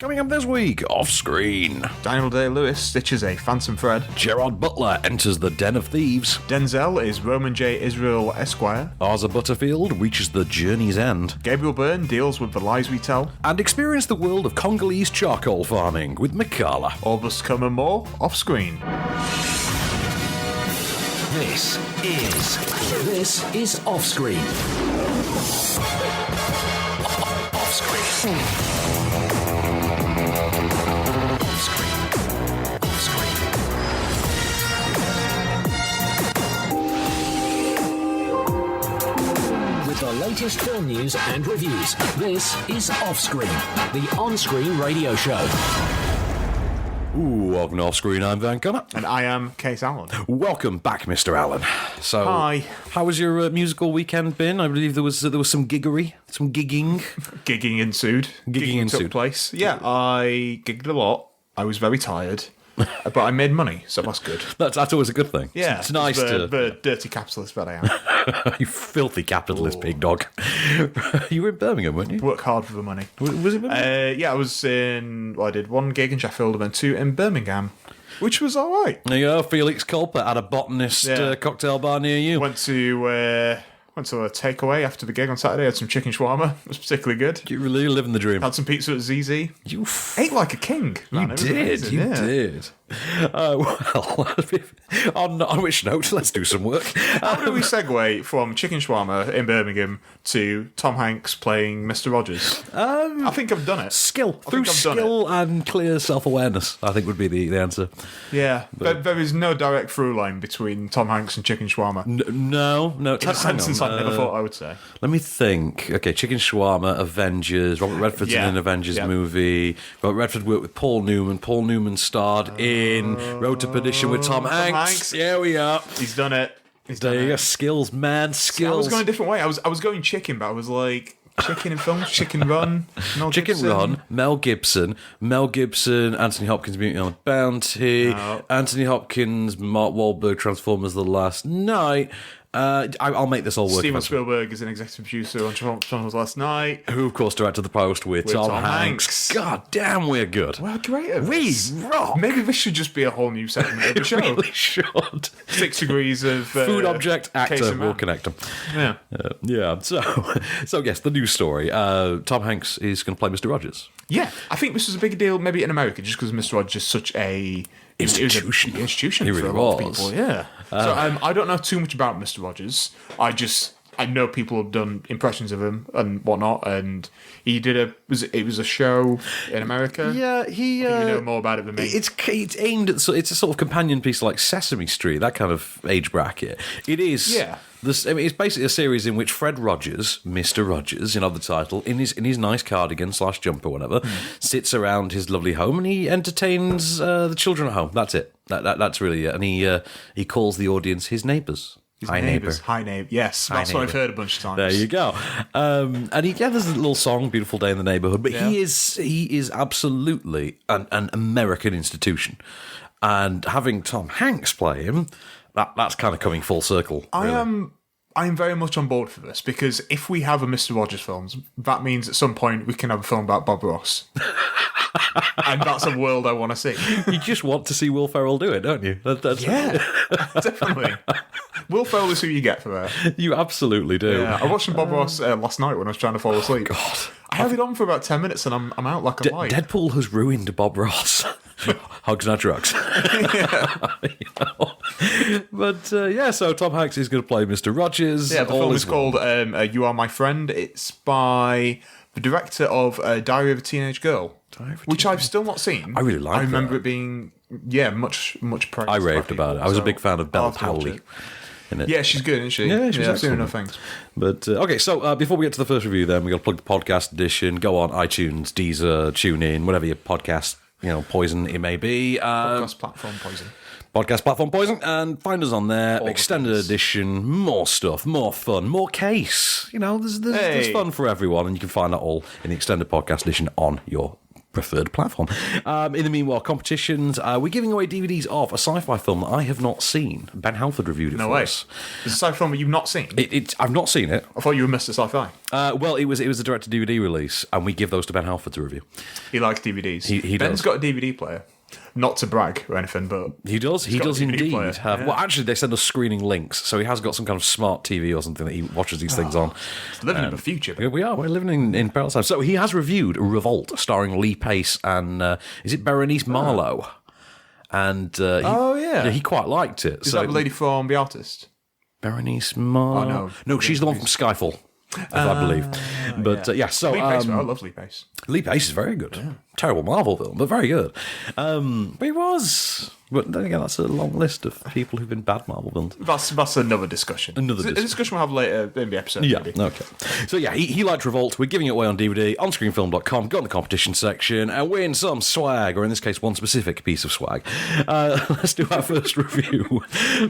Coming up this week, off-screen, Daniel Day-Lewis stitches a phantom thread. Gerard Butler enters the Den of Thieves. Denzel is Roman J. Israel Esquire. Arthur Butterfield reaches the journey's end. Gabriel Byrne deals with the lies we tell. And experience the world of Congolese charcoal farming with Makala. All this come and more off-screen. This is Off-Screen. Off-Screen. With the latest film news and reviews, this is Off-Screen, the on-screen radio show. Ooh, welcome to Off-Screen, I'm Van Connor. And I am Case Allen. Welcome back, Mr. Allen. So, Hi. How has your musical weekend been? I believe there was some giggery, some gigging. Gigging ensued. Gigging ensued. Took place. Yeah, I gigged a lot. I was very tired. But I made money, so that's good. That's always a good thing. Yeah, it's nice the dirty capitalist that I am. You filthy capitalist pig dog. You were in Birmingham, weren't you? Work hard for the money. Was it Birmingham? Yeah, I was in... Well, I did one gig in Sheffield and then two in Birmingham, which was all right. There you go, Felix Culper at a botanist cocktail bar near you. Went to a takeaway after the gig on Saturday. Had some chicken shawarma. It was particularly good. You really living the dream. Had some pizza at ZZ. You ate like a king. Man. You did. You did. Well, on which note, let's do some work. How do we segue from chicken shawarma in Birmingham to Tom Hanks playing Mr. Rogers? I think I've done it. Skill. Through skill and clear self-awareness, I think would be the answer. Yeah. But there is no direct through line between Tom Hanks and chicken shawarma. No. In a sentence I never thought I would say. Let me think. Okay, chicken shawarma, Avengers, Robert Redford's in an Avengers movie. Robert Redford worked with Paul Newman. Paul Newman starred in Road to Perdition with Tom Hanks. Here we are. He's done it. There you go. Skills, man. Skills. I was going a different way. I was going chicken, but I was like... Chicken in films, Chicken Run, Mel Chicken Gibson. Run, Mel Gibson, Anthony Hopkins, Beauty on a Bounty, Anthony Hopkins, Mark Wahlberg, Transformers: The Last Night. I'll make this all work. Steven Spielberg is an executive producer on Transformers Last Night. Who, of course, directed The Post with Tom Hanks. God damn, we're good. We're great at We this. rock. Maybe this should just be a whole new segment of the show. It really should. 6 degrees of... Food object, actor, we'll connect them. Yeah. So yes, the news story. Tom Hanks is going to play Mr. Rogers. Yeah, I think this was a big deal maybe in America just because Mr. Rogers is such a... Institution. Institution He for really a lot of was. people, yeah. So I don't know too much about Mr. Rogers. I know people have done impressions of him and whatnot, and he did it was a show in America. Yeah, I think you know more about it than me. It's aimed at... It's a sort of companion piece like Sesame Street, that kind of age bracket. It is... Yeah. It's basically a series in which Fred Rogers, Mr. Rogers, the title, in his nice cardigan / jumper, whatever, sits around his lovely home and he entertains the children at home. That's it. That's really it. And he calls the audience his neighbours. Hi neighbour. Hi neighbour. Yes, that's what I've heard a bunch of times. There you go. And there's a little song, "Beautiful Day in the Neighbourhood," but he is absolutely an American institution, and having Tom Hanks play him. That's kind of coming full circle. Really. I am very much on board for this because if we have a Mr. Rogers film, that means at some point we can have a film about Bob Ross. And that's a world I want to see. You just want to see Will Ferrell do it, don't you? Definitely. Will Ferrell is who you get for that. You absolutely do. Yeah, I watched some Bob Ross last night when I was trying to fall asleep. God. I had it on for about 10 minutes and I'm out like a light. Deadpool has ruined Bob Ross. Hugs, not drugs. But so Tom Hanks is going to play Mr. Rogers. Yeah, the film is called You Are My Friend. It's by the director of Diary of a Teenage Girl, which I've still not seen. I really like I remember it being, much praised. I raved about it. I was a big fan of Belle Powley. Yeah, she's good, isn't she? Yeah, she's I've seen enough things. But, okay, so before we get to the first review then, we've got to plug the podcast edition. Go on iTunes, Deezer, TuneIn, whatever your podcast, poison it may be. Podcast platform poison. Podcast platform poison, and find us on there. All Extended edition, more stuff, more fun, more case. There's fun for everyone, and you can find that all in the extended podcast edition on your preferred platform. In the meanwhile, competitions. We're giving away DVDs of a sci-fi film that I have not seen. Ben Halford reviewed it for us. It's a sci-fi film that you've not seen? I've not seen it. I thought you were Mr. Sci-Fi. Well, it was a direct-to-DVD release, and we give those to Ben Halford to review. He likes DVDs. He Ben's does. got a DVD player. Not to brag or anything, but He does got a DVD indeed player. have. Yeah. Well, actually, they send us screening links, so he has got some kind of smart TV or something that he watches these things on. living in the future. Yeah, we're living in parallel time. So he has reviewed Revolt, starring Lee Pace and is it Berenice Marlowe? And he quite liked it. Is that the lady from The Artist? Berenice Marlowe? Oh, no, she's the one from Skyfall. I believe. But so Lee Pace, I love Lee Pace. Lee Pace is very good. Yeah. Terrible Marvel film, but very good. But he was. But then again, that's a long list of people who've been bad Marvel villains. That's another discussion. A discussion we'll have later in the episode. Yeah, maybe. okay. So yeah, he liked Revolt. We're giving it away on DVD, onscreenfilm.com. Go in the competition section and win some swag, or in this case, one specific piece of swag. Let's do our first review.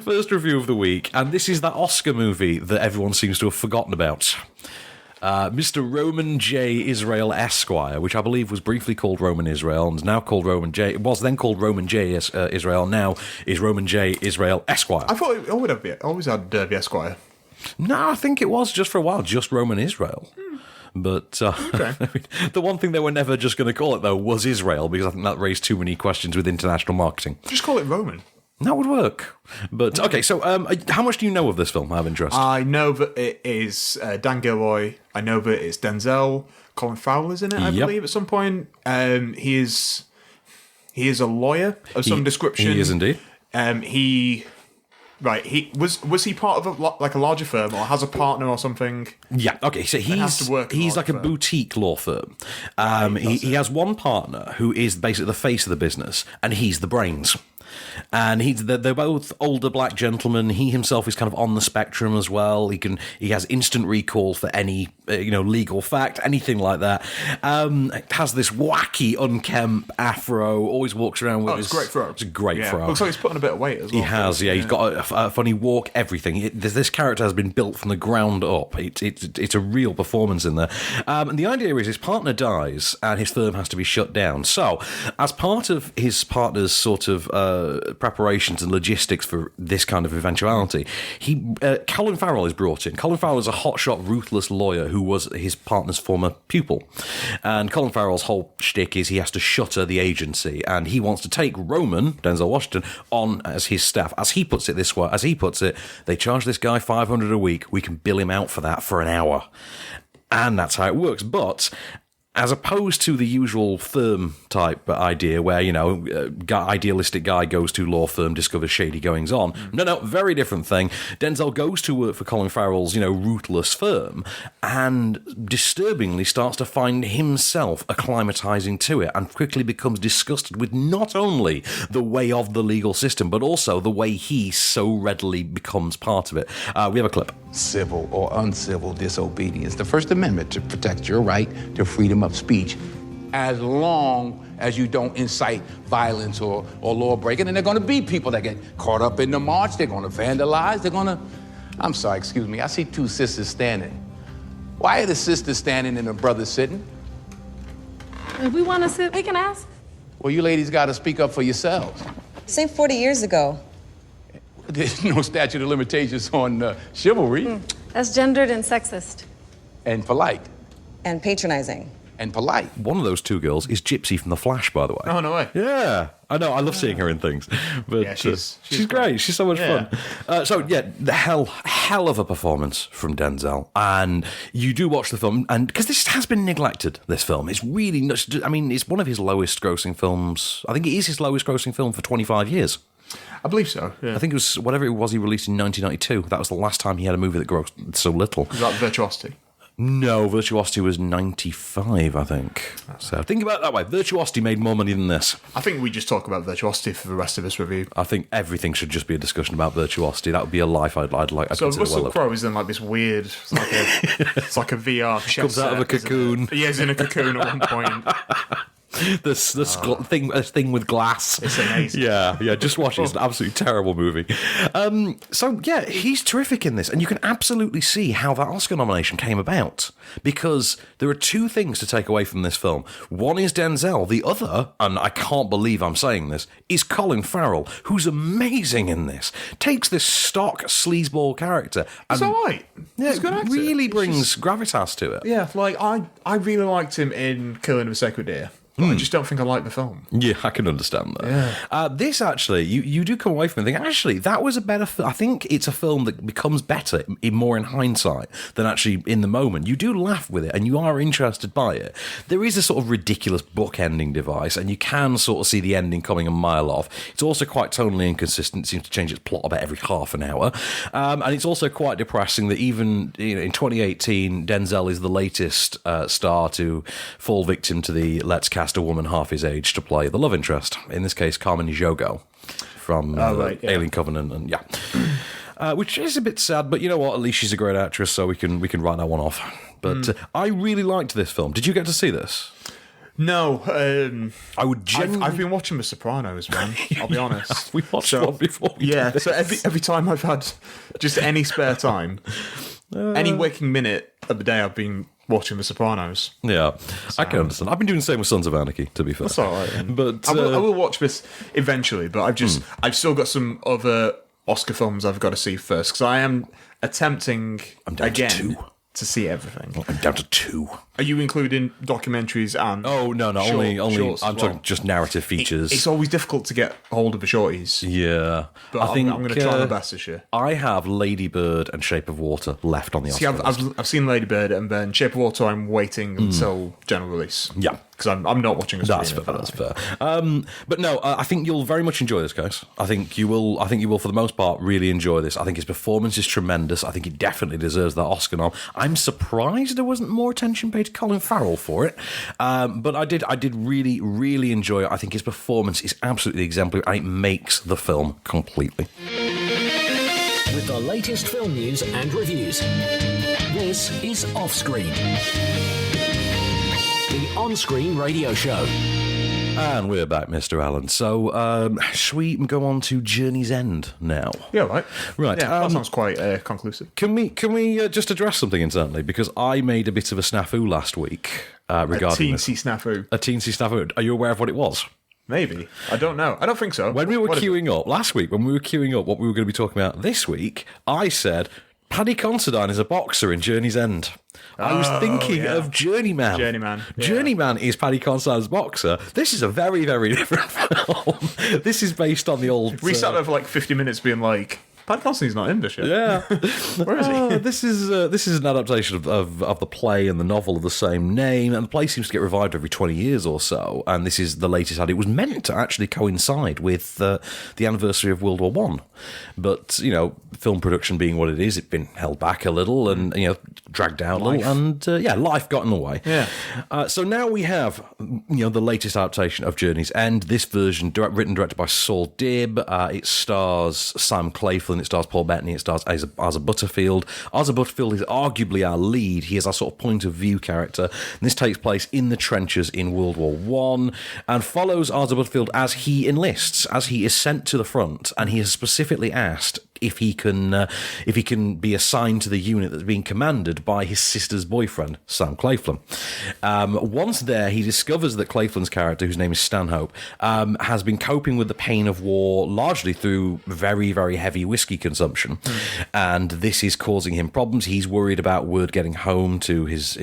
First review of the week. And this is that Oscar movie that everyone seems to have forgotten about. Mr. Roman J. Israel Esquire, which I believe was briefly called Roman Israel and is now called Roman J. It was then called Roman J. Israel, now is Roman J. Israel Esquire. I thought it always had the Esquire. No, I think it was just for a while, just Roman Israel. But the one thing they were never just going to call it, though, was Israel, because I think that raised too many questions with international marketing. Just call it Roman. That would work. But, okay, so how much do you know of this film, I have interest? I know that it is Dan Gilroy. I know that it's Denzel. Colin Farrell's in it, I believe, at some point. He is a lawyer of some description. He is indeed. Was he part of a larger firm or has a partner or something? Yeah, okay, so he's like a boutique law firm. He has one partner who is basically the face of the business, and he's the brains. And they're both older black gentlemen. He himself is kind of on the spectrum as well. He has instant recall for any legal fact, anything like that. Has this wacky unkempt afro. Always walks around with. It's a great fro. It's a great fro. Looks like he's putting a bit of weight as well. He has, yeah. He's got a funny walk. Everything. This character has been built from the ground up. It's a real performance in there. And the idea is his partner dies and his firm has to be shut down. So, as part of his partner's sort of preparations and logistics for this kind of eventuality, Colin Farrell is brought in. Colin Farrell is a hotshot, ruthless lawyer who was his partner's former pupil. And Colin Farrell's whole shtick is he has to shutter the agency, and he wants to take Roman, Denzel Washington, on as his staff. As he puts it, they charge this guy $500 a week. We can bill him out for that for an hour. And that's how it works. But as opposed to the usual firm type idea where, idealistic guy goes to law firm, discovers shady goings on. No, very different thing. Denzel goes to work for Colin Farrell's, ruthless firm and disturbingly starts to find himself acclimatizing to it and quickly becomes disgusted with not only the way of the legal system, but also the way he so readily becomes part of it. We have a clip. Civil or uncivil disobedience. The First Amendment to protect your right to freedom of speech, as long as you don't incite violence or law breaking. And there are going to be people that get caught up in the march. They're going to vandalize. I'm sorry, excuse me. I see two sisters standing. Why are the sisters standing and the brothers sitting? If we want to sit, we can ask. Well, you ladies got to speak up for yourselves. Say 40 years ago. There's no statute of limitations on chivalry. That's gendered and sexist. And polite. And patronizing. And polite. One of those two girls is Gypsy from The Flash, by the way. Oh, no way. Yeah. I know. I love seeing her in things. But yeah, she's great. She's so much fun. The hell of a performance from Denzel. And you do watch the film, and because this has been neglected, this film. It's really, it's one of his lowest grossing films. I think it is his lowest grossing film for 25 years. I believe so, yeah. I think it was whatever it was he released in 1992. That was the last time he had a movie that grossed so little. Was that Virtuosity? No, Virtuosity was 95, I think. So think about it that way. Virtuosity made more money than this. I think we just talk about Virtuosity for the rest of this review. I think everything should just be a discussion about Virtuosity. That would be a life I'd like. So Russell Crowe is in like this weird, it's like a VR chess comes out of a cocoon. Yeah, he's in a cocoon at one point. This thing with glass. It's amazing. Yeah, just watch it. It's an absolutely terrible movie. So yeah, he's terrific in this, and you can absolutely see how that Oscar nomination came about, because there are two things to take away from this film. One is Denzel. The other, and I can't believe I'm saying this, is Colin Farrell, who's amazing in this. Takes this stock sleazeball character and It's all right. yeah, He's a good actor. really brings gravitas to it. Yeah, like I really liked him in Killing of a Sacred Deer. But I just don't think I like the film. Yeah, I can understand that. Yeah. This actually, you do come away from it thinking, actually, that was a better film. I think it's a film that becomes better more in hindsight than actually in the moment. You do laugh with it and you are interested by it. There is a sort of ridiculous book-ending device, and you can sort of see the ending coming a mile off. It's also quite tonally inconsistent. It seems to change its plot about every half an hour. And it's also quite depressing that even in 2018, Denzel is the latest star to fall victim to the let's cast a woman half his age to play the love interest. In this case, Carmen Ejogo from Alien Covenant, and which is a bit sad. But you know what? At least she's a great actress, so we can write that one off. But I really liked this film. Did you get to see this? No, I would genuinely. I've been watching The Sopranos, man. I'll be honest. We watched one before. So every time I've had just any spare time, any waking minute of the day, I've been watching The Sopranos. Yeah, I can understand. I've been doing the same with Sons of Anarchy, to be fair. That's all right. But I will watch this eventually. But I've still got some other Oscar films I've got to see first, because I am attempting again to see everything. I'm down to 2. Are you including documentaries and? Oh no, only. I'm talking just narrative features. It's always difficult to get hold of the shorties. Yeah, but I'm going to try my best this year. I have Lady Bird and Shape of Water left on the Oscar list. I've seen Lady Bird, and then Shape of Water I'm waiting until general release. Yeah. Because I'm not watching a That's fair. But no, I think you'll very much enjoy this, guys. I think you will, for the most part, really enjoy this. I think his performance is tremendous. I think he definitely deserves that Oscar nom. I'm surprised there wasn't more attention paid to Colin Farrell for it. But I did really, really enjoy it. I think his performance is absolutely exemplary, and it makes the film completely. With the latest film news and reviews, this is Offscreen, the on-screen radio show. And we're back, Mr. Allen. So, shall we go on to Journey's End now? Yeah, right. Right. Yeah, that sounds quite conclusive. Can we just address something internally? Because I made a bit of a snafu last week regarding a teensy snafu. A teensy snafu. Are you aware of what it was? Maybe. I don't know. I don't think so. When we were queuing up last week, when we were queuing up what we were going to be talking about this week, I said Paddy Considine is a boxer in Journey's End. I was thinking of Journeyman. Journeyman. Yeah. Journeyman is Paddy Considine's boxer. This is a very, very different film. This is based on the old... We sat there for like 50 minutes being like, Paddy Considine's not in this yet. Yeah. Where is he? This is an adaptation of the play and the novel of the same name, and the play seems to get revived every 20 years or so, and this is the latest ad. It was meant to actually coincide with the anniversary of World War One, but, film production being what it is, it's been held back a little and, dragged out a little, and, life got in the way. Yeah. So now we have, the latest adaptation of Journey's End, this version written and directed by Saul Dibb. It stars Sam Claflin, it stars Paul Bettany, it stars Asa Butterfield. Asa Butterfield is arguably our lead. He is our sort of point of view character. And this takes place in the trenches in World War One, and follows Asa Butterfield as he enlists, as he is sent to the front, and he has specifically asked if he can be assigned to the unit that's being commanded by his sister's boyfriend, Sam Claflin. Once there, he discovers that Claflin's character, whose name is Stanhope, has been coping with the pain of war largely through very, very heavy whiskey consumption, and this is causing him problems. He's worried about word getting home to his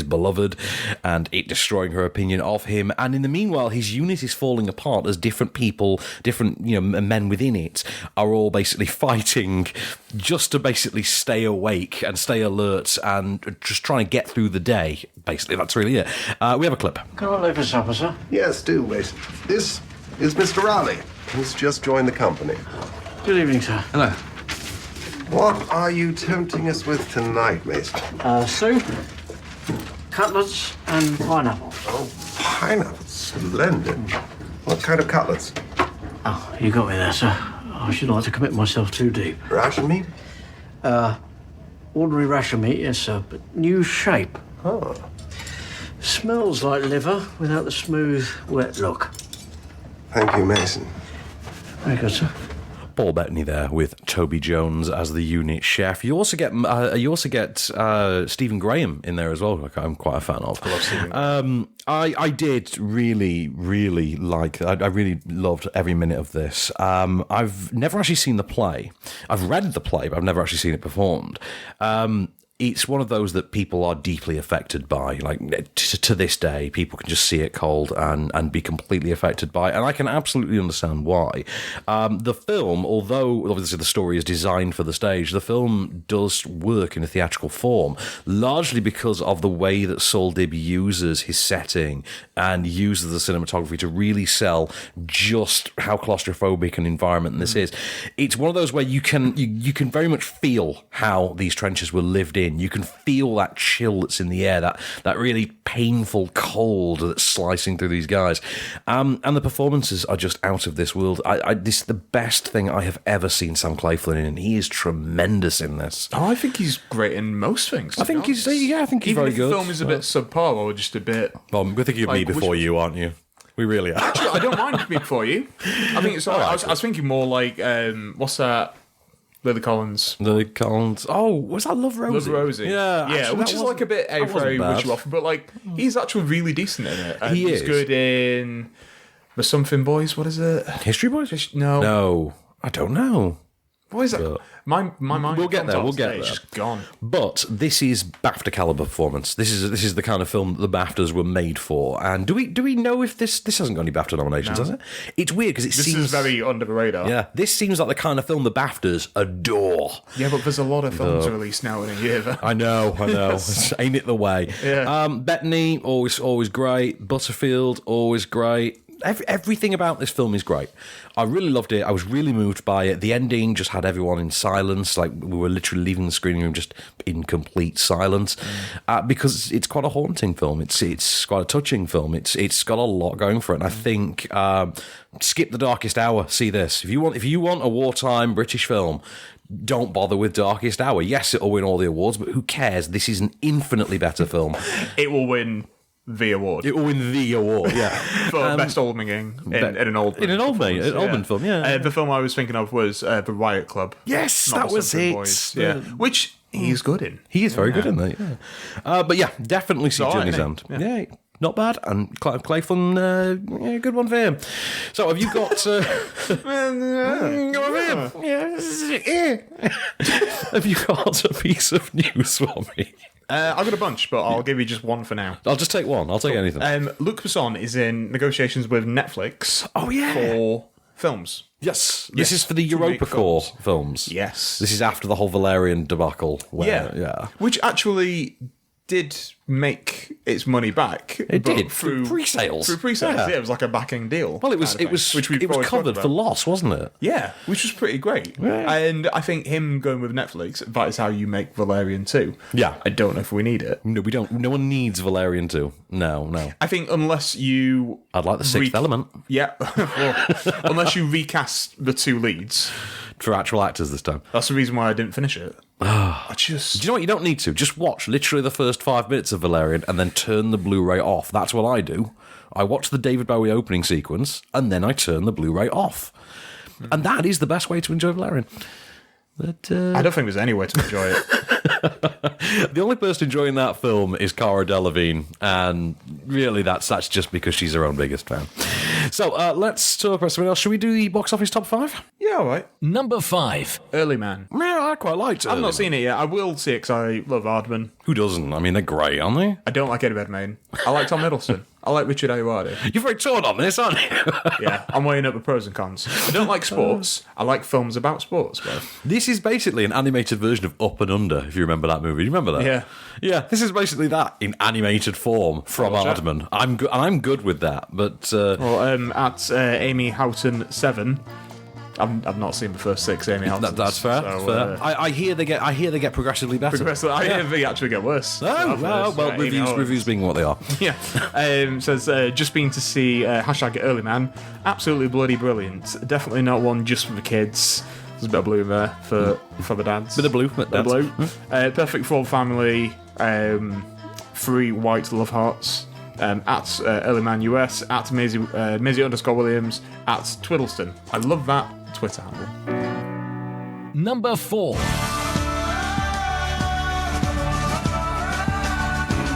beloved, and it destroying her opinion of him. And in the meanwhile, his unit is falling apart as different people, different men within it, are all basically fighting just to basically stay awake and stay alert and just trying to get through the day. Basically, that's really it. We have a clip. Can I leave a supper, sir? Yes, do, wait. This is Mr. Raleigh, who's just joined the company. Good evening, sir. Hello. What are you tempting us with tonight, Mason? Soup, cutlets, and pineapple. Oh, pineapple. Splendid. What kind of cutlets? Oh, you got me there, sir. I should like to commit myself too deep. Ration meat? Ordinary ration meat, yes, sir, but new shape. Oh. Smells like liver without the smooth, wet look. Thank you, Mason. Very good, sir. Paul Bettany there with Toby Jones as the unit chef. You also get Stephen Graham in there as well, like I'm quite a fan of. I love Stephen. I did really, really like. I really loved every minute of this. I've never actually seen the play. I've read the play, but I've never actually seen it performed. It's one of those that people are deeply affected by. Like, to this day, people can just see it cold and be completely affected by it. And I can absolutely understand why. The film, although obviously the story is designed for the stage, the film does work in a theatrical form, largely because of the way that Saul Dib uses his setting and uses the cinematography to really sell just how claustrophobic an environment this is. It's one of those where you can very much feel how these trenches were lived in. You can feel that chill that's in the air, that really painful cold that's slicing through these guys. And the performances are just out of this world. This is the best thing I have ever seen Sam Claflin in, and he is tremendous in this. Oh, I think he's great in most things. I think he's very Even good. if the film is a bit subpar or just a bit... Well, we're thinking of Me Before You, aren't you? We really are. Actually, I don't mind Me Before You. I think it's all right. I was thinking more like, what's that? Lily Collins. Oh, was that Love Rosie? Love Rosie. Yeah. Actually, which is like a bit A-frame, wishy-washy, but like, he's actually really decent in it. And he's good in The Something Boys, what is it? History Boys? No, I don't know. What is that? But My mind. We'll get there. We'll get there. It's just gone. But this is BAFTA caliber performance. This is the kind of film that the BAFTAs were made for. And do we know if this hasn't got any BAFTA nominations? Has it? It's weird because This is very under the radar. Yeah, this seems like the kind of film the BAFTAs adore. Yeah, but there's a lot of films released now in a year. Though. I know. Ain't it the way? Yeah. Bettany, always great. Butterfield, always great. Everything about this film is great. I really loved it. I was really moved by it. The ending just had everyone in silence. Like, we were literally leaving the screening room just in complete silence because it's quite a haunting film. It's quite a touching film. It's got a lot going for it. And I think skip The Darkest Hour. See this. If you want a wartime British film, don't bother with Darkest Hour. Yes, it'll win all the awards, but who cares? This is an infinitely better film. It will win the award. It will win the award, yeah. For best Oldman in an Oldman film, yeah. The film I was thinking of was The Riot Club. Yes, Not that was Something it. Boys. Yeah. Which he's good in. He is very good in that, yeah. But yeah, definitely see Journey's End. Yeah. Not bad, and Claflin, good one for him. So, have you got? Have you got a piece of news for me? I've got a bunch, but I'll give you just one for now. I'll just take one. I'll take anything. Luc Besson is in negotiations with Netflix. Oh yeah, for films. Yes, this is for the EuropaCorp films. Yes, this is after the whole Valerian debacle. Yeah, which actually did make its money back. It did through pre-sales. Yeah, it was like a backing deal. Well, it was covered for loss, wasn't it? Yeah, which was pretty great. Yeah. And I think him going with Netflix, that is how you make Valerian 2. Yeah, I don't know if we need it. No, we don't. No one needs Valerian 2. No. I think unless you, I'd like the Sixth Element. Yeah, well, unless you recast the two leads for actual actors this time. That's the reason why I didn't finish it. Do you know what? You don't need to. Just watch literally the first 5 minutes of Valerian and then turn the Blu-ray off. That's what I do. I watch the David Bowie opening sequence and then I turn the Blu-ray off. And that is the best way to enjoy Valerian. But I don't think there's any way to enjoy it. The only person enjoying that film is Cara Delevingne, and really that's just because she's her own biggest fan. So let's talk about something else. Should we do the box office top 5? Yeah, all right. Number 5. Early Man. Yeah, I quite liked it. I've not seen it yet. I will see it because I love Aardman. Who doesn't? I mean, they're great, aren't they? I don't like Eddie Redmayne. I like Tom Hiddleston. I like Richard Ayoade. You're very torn on this, aren't you? Yeah, I'm weighing up the pros and cons. I don't like sports. I like films about sports, though. This is basically an animated version of Up and Under, if you remember that movie. You remember that? Yeah. Yeah, this is basically that in animated form from Aardman. I'm good with that, but... at Amy Houghton 7... I've not seen the first 6 Amy Houghton. That's fair. So, fair. I hear they get progressively better. I hear they actually get worse. Reviews being what they are. Yeah. Says just been to see #Early Man. Absolutely bloody brilliant. Definitely not one just for the kids. There's a bit of blue there for the dads. Bit of blue. Perfect for all family. 3 white love hearts. at EarlyManUS, at Maisie_Williams, at Twiddleston. I love that Twitter handle. Number 4.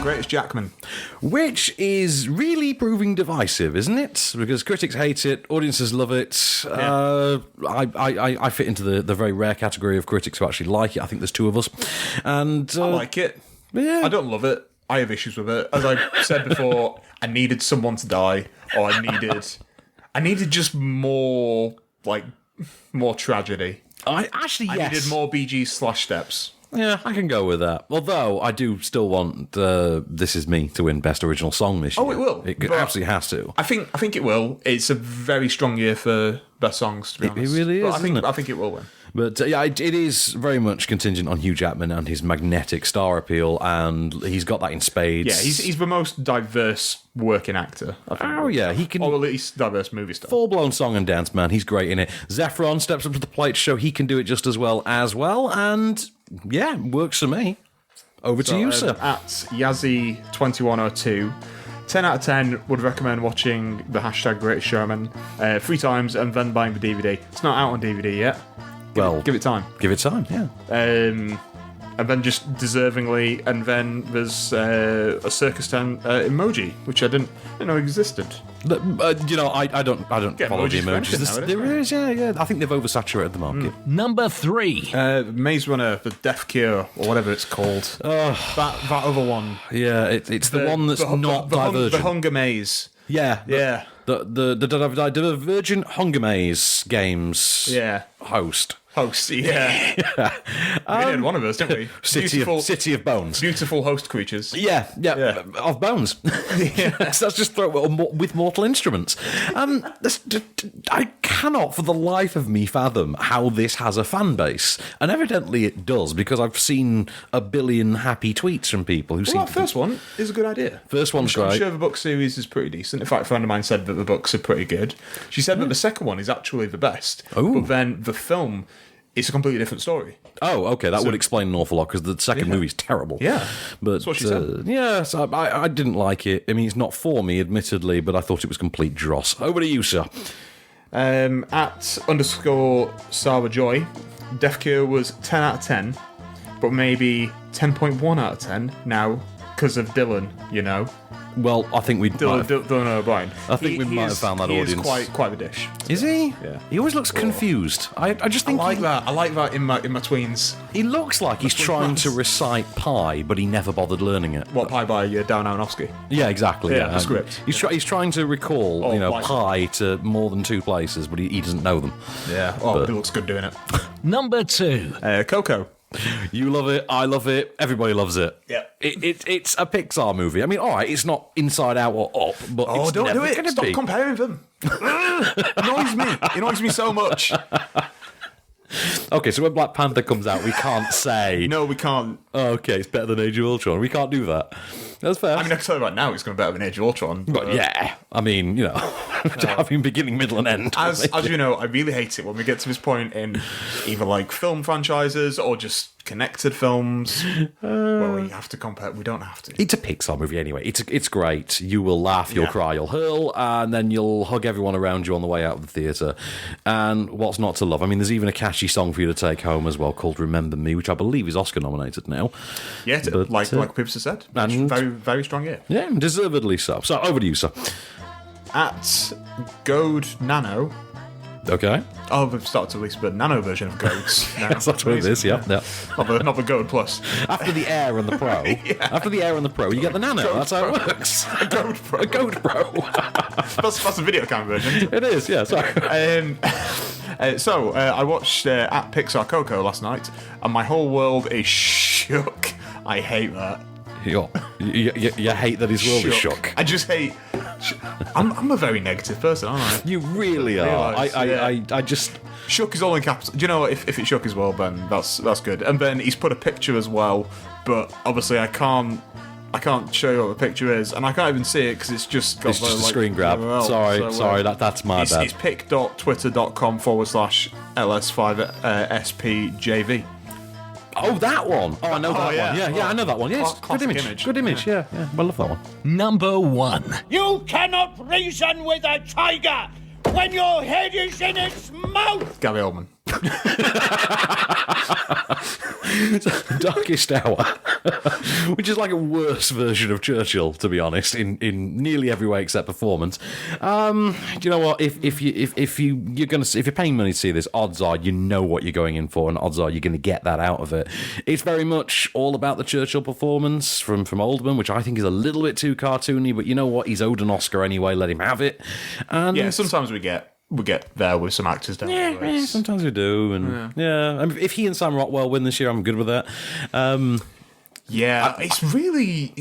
Greatest Jackman. Which is really proving divisive, isn't it? Because critics hate it, audiences love it. I fit into the very rare category of critics who actually like it. I think there's 2 of us. And I like it. Yeah. I don't love it. I have issues with it. As I said before, I needed someone to die, or I needed just more tragedy. I needed more BG slash steps. Yeah, I can go with that. Although I do still want "This Is Me" to win Best Original Song this year. Oh, it will. It absolutely has to. I think it will. It's a very strong year for best songs, to be honest. It really is. I think it will win. But it is very much contingent on Hugh Jackman and his magnetic star appeal, and he's got that in spades. Yeah, he's the most diverse working actor. I think. Oh yeah, he can. Or at least diverse movie star. Full-blown song and dance man. He's great in it. Zephron steps up to the plate to show he can do it just as well, and yeah, works for me. Over to you, sir. At Yazzie2102, 10 out of 10 would recommend watching the hashtag Greatest Showman 3 times and then buying the DVD. It's not out on DVD yet. Give it time. Give it time, yeah. And then just deservingly, and then there's a Circus 10 emoji, which I didn't know existed. I don't follow the emojis. There is, yeah. I think they've oversaturated the market. Number 3. Maze Runner, the Death Cure, or whatever it's called. That other one. Yeah, it's the one that's not Divergent. The Hunger Maze. Yeah. The Divergent Hunger Maze games. Yeah. Host, yeah. We did one of those, didn't we? City of Bones. Beautiful host creatures. Yeah. Of bones. That's just throw with mortal instruments. I cannot, for the life of me, fathom how this has a fan base, and evidently it does, because I've seen a billion happy tweets from people who seem. That first one is a good idea. First one's great. I'm sure the book series is pretty decent. In fact, a friend of mine said that the books are pretty good. She said that the second one is actually the best. Ooh. But then the film. It's a completely different story. Oh, okay. That would explain an awful lot, because the second movie's terrible. Yeah. But, that's what she said. So I didn't like it. I mean, it's not for me, admittedly, but I thought it was complete dross. Over to you, sir. At _Sarah Joy, Death Cure was 10 out of 10, but maybe 10.1 out of 10 now, because of Dylan, you know. Well, I think Dylan O'Brien. I think we might have found that audience. He's quite the dish. Is he? Yeah. He always looks confused. I just think I like that in my tweens. He looks like he's trying to recite Pi, but he never bothered learning it. What, Pi by Darren Aronofsky? Yeah, exactly. Yeah, the script. He's trying to recall, Pi to more than 2 places, but he doesn't know them. Yeah. Oh, he looks good doing it. Number 2. Coco. You love it, I love it, everybody loves it. Yeah. It's a Pixar movie. I mean, all right, it's not Inside Out or Up, but it's don't never do it. gonna Stop be. comparing them. It annoys me so much. Okay, so when Black Panther comes out, we can't say... No, we can't. Oh, okay, it's better than Age of Ultron. We can't do that. That's fair. I mean, I can tell you right now it's going to be better than Age of Ultron. But yeah, I mean, having beginning, middle and end. As you know, I really hate it when we get to this point in either like film franchises or just connected films where we have to compare. We don't have to. It's a Pixar movie anyway. It's great. You will laugh, you'll cry, you'll hurl, and then you'll hug everyone around you on the way out of the theatre. And what's not to love? I mean, there's even a catchy song for you to take home as well called Remember Me, which I believe is Oscar nominated now. Yeah, like Pips has said. And very, very strong year. Yeah, deservedly so. So over to you, sir. At Goad Nano. Okay. Oh, they've started to release the nano version of Goads. Yes, that's what it is, yeah. Not the Goad Plus. After the Air and the Pro, you get the Nano. Goad that's how it works. A Goad Pro. A Goad Pro. that's a video camera version. It is, yeah, sorry. So, I watched at Pixar Coco last night, and my whole world is shook. I hate that. You hate that his world is shook. I just hate... I'm a very negative person, aren't I? You really are. I just... Shook is all in capital. Do you know what? If it shook as well, then that's good. And then he's put a picture as well, but obviously I can't show you what the picture is, and I can't even see it because it's just got it's just a screen grab. Sorry, that's my bad. It's pic.twitter.com/ls5spjv. Oh, that one. Oh, I know that yeah. one. Yeah, I know that one. Yes, good Classic image. image. Good image. Yeah. I love that one. Number 1. You cannot reason with a tiger when your head is in its mouth! Gary Oldman. Darkest Hour, which is like a worse version of Churchill, to be honest, in nearly every way except performance. Do you know what? If you're paying money to see this, odds are you know what you're going in for, and odds are you're going to get that out of it. It's very much all about the Churchill performance from Oldman, which I think is a little bit too cartoony. But you know what? He's owed an Oscar anyway. Let him have it. And Yeah, sometimes we get there with some actors down the road. yeah, sometimes we do, and I mean, if he and Sam Rockwell win this year, I'm good with that. It's really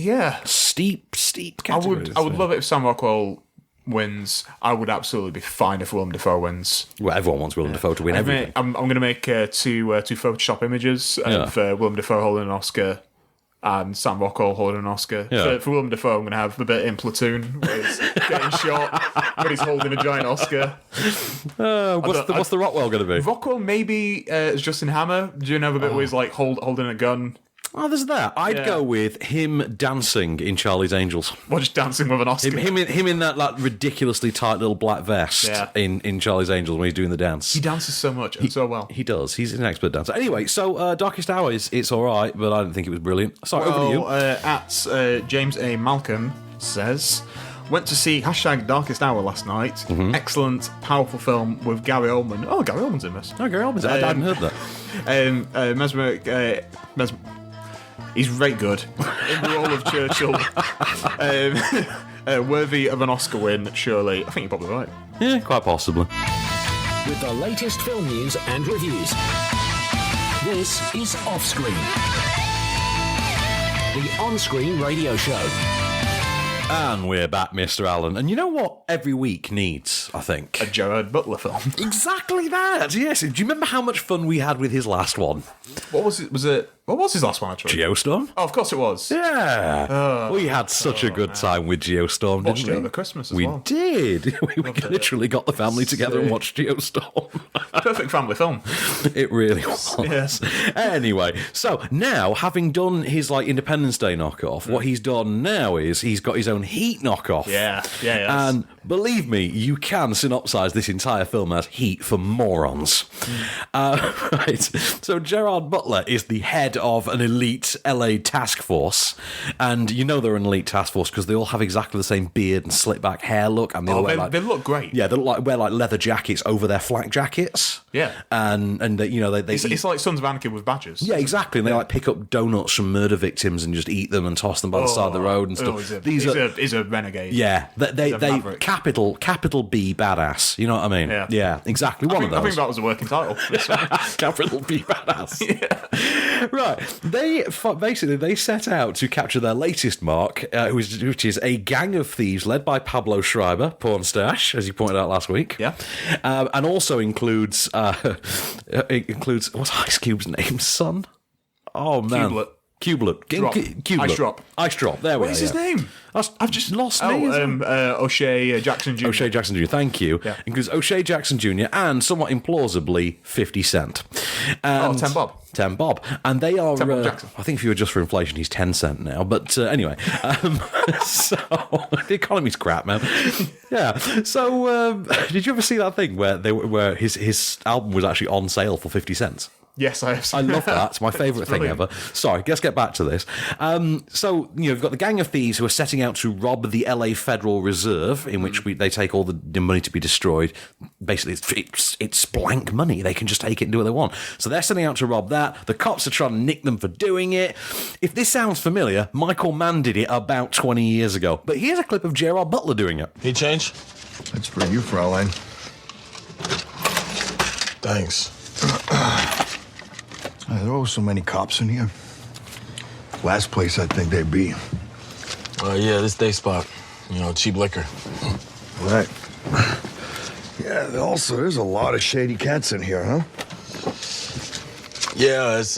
Steep I categories. would love it if Sam Rockwell wins. I would absolutely be fine if Willem Dafoe wins. Well, everyone wants Willem Dafoe to win everything. I'm going to make two Photoshop images of Willem Dafoe holding an Oscar and Sam Rockwell holding an Oscar. Yeah. For Willem Dafoe, I'm going to have the bit in Platoon where he's getting shot, but he's holding a giant Oscar. What's the Rockwell going to be? Rockwell maybe as Justin Hammer. Do you know the bit where he's like holding a gun? Oh, there's that. I'd go with him dancing in Charlie's Angels. Or just dancing with an Oscar. Him in that like ridiculously tight little black vest in Charlie's Angels when he's doing the dance. He dances so much and so well. He does. He's an expert dancer. Anyway, so Darkest Hour it's all right, but I don't think it was brilliant. Sorry, over to you. At James A. Malcolm says, went to see #Darkest Hour last night. Mm-hmm. Excellent, powerful film with Gary Oldman. Oh, Gary Oldman's in this. Oh, Gary Oldman's. I hadn't heard that. Mesmeric. He's very good in the role of Churchill. Worthy of an Oscar win, surely. I think you're probably right. Yeah, quite possibly. With the latest film news and reviews. This is Offscreen, the on-screen radio show. And we're back, Mr. Allen. And you know what every week needs, I think? A Gerard Butler film. Exactly that, yes. Do you remember how much fun we had with his last one? What was it? What was his last one, actually? Geostorm? Oh, of course it was. Yeah. We had such a good time with Geostorm, Watched didn't it we? over Christmas as we well. did. We literally got the family together and watched Geostorm. Perfect family film. It really was. Yes. Anyway, so now, having done his like Independence Day knockoff, what he's done now is he's got his own Heat knockoff. Yeah. And believe me, you can synopsize this entire film as Heat for morons. Right. So Gerard Butler is the head of an elite LA task force, and you know they're an elite task force because they all have exactly the same beard and slick back hair look, and they look great. Yeah, they wear like leather jackets over their flak jackets. Yeah, and they it's like Sons of Anarchy with badges. Yeah, exactly. And they like pick up donuts from murder victims and just eat them and toss them by the side of the road and stuff. He's a renegade. Yeah, they capital B badass. You know what I mean? Yeah, exactly. One of those. I think that was a working title. Capital B badass. Yeah. Right. They set out to capture their latest mark, which is a gang of thieves led by Pablo Schreiber, porn stash, as you pointed out last week. Yeah. And also includes what's Ice Cube's name, son? Oh man. Cublet. Ice Drop. There we go. What is his name? I've just lost me. O'Shea Jackson Jr. O'Shea Jackson Jr. Thank you. Yeah. Includes O'Shea Jackson Jr. and somewhat implausibly 50 Cent. And 10 Bob. 10 Bob. And they are. 10 Bob Jackson. I think if you adjust for inflation, he's 10 cent now. But anyway, so the economy's crap, man. Yeah. So did you ever see that thing where his album was actually on sale for 50 cents? Yes, I have seen I love that. It's my favourite thing ever. Sorry, let's get back to this. So, you've got the gang of thieves who are setting out to rob the LA Federal Reserve, in which they take all the money to be destroyed. Basically, it's blank money. They can just take it and do what they want. So they're setting out to rob that. The cops are trying to nick them for doing it. If this sounds familiar, Michael Mann did it about 20 years ago. But here's a clip of Gerard Butler doing it. Need change? That's for you, Fraulein. Thanks. There are so many cops in here. Last place I think they'd be. Yeah, this day spot. Cheap liquor. Right. Yeah, also, there's a lot of shady cats in here, huh? Yeah, it's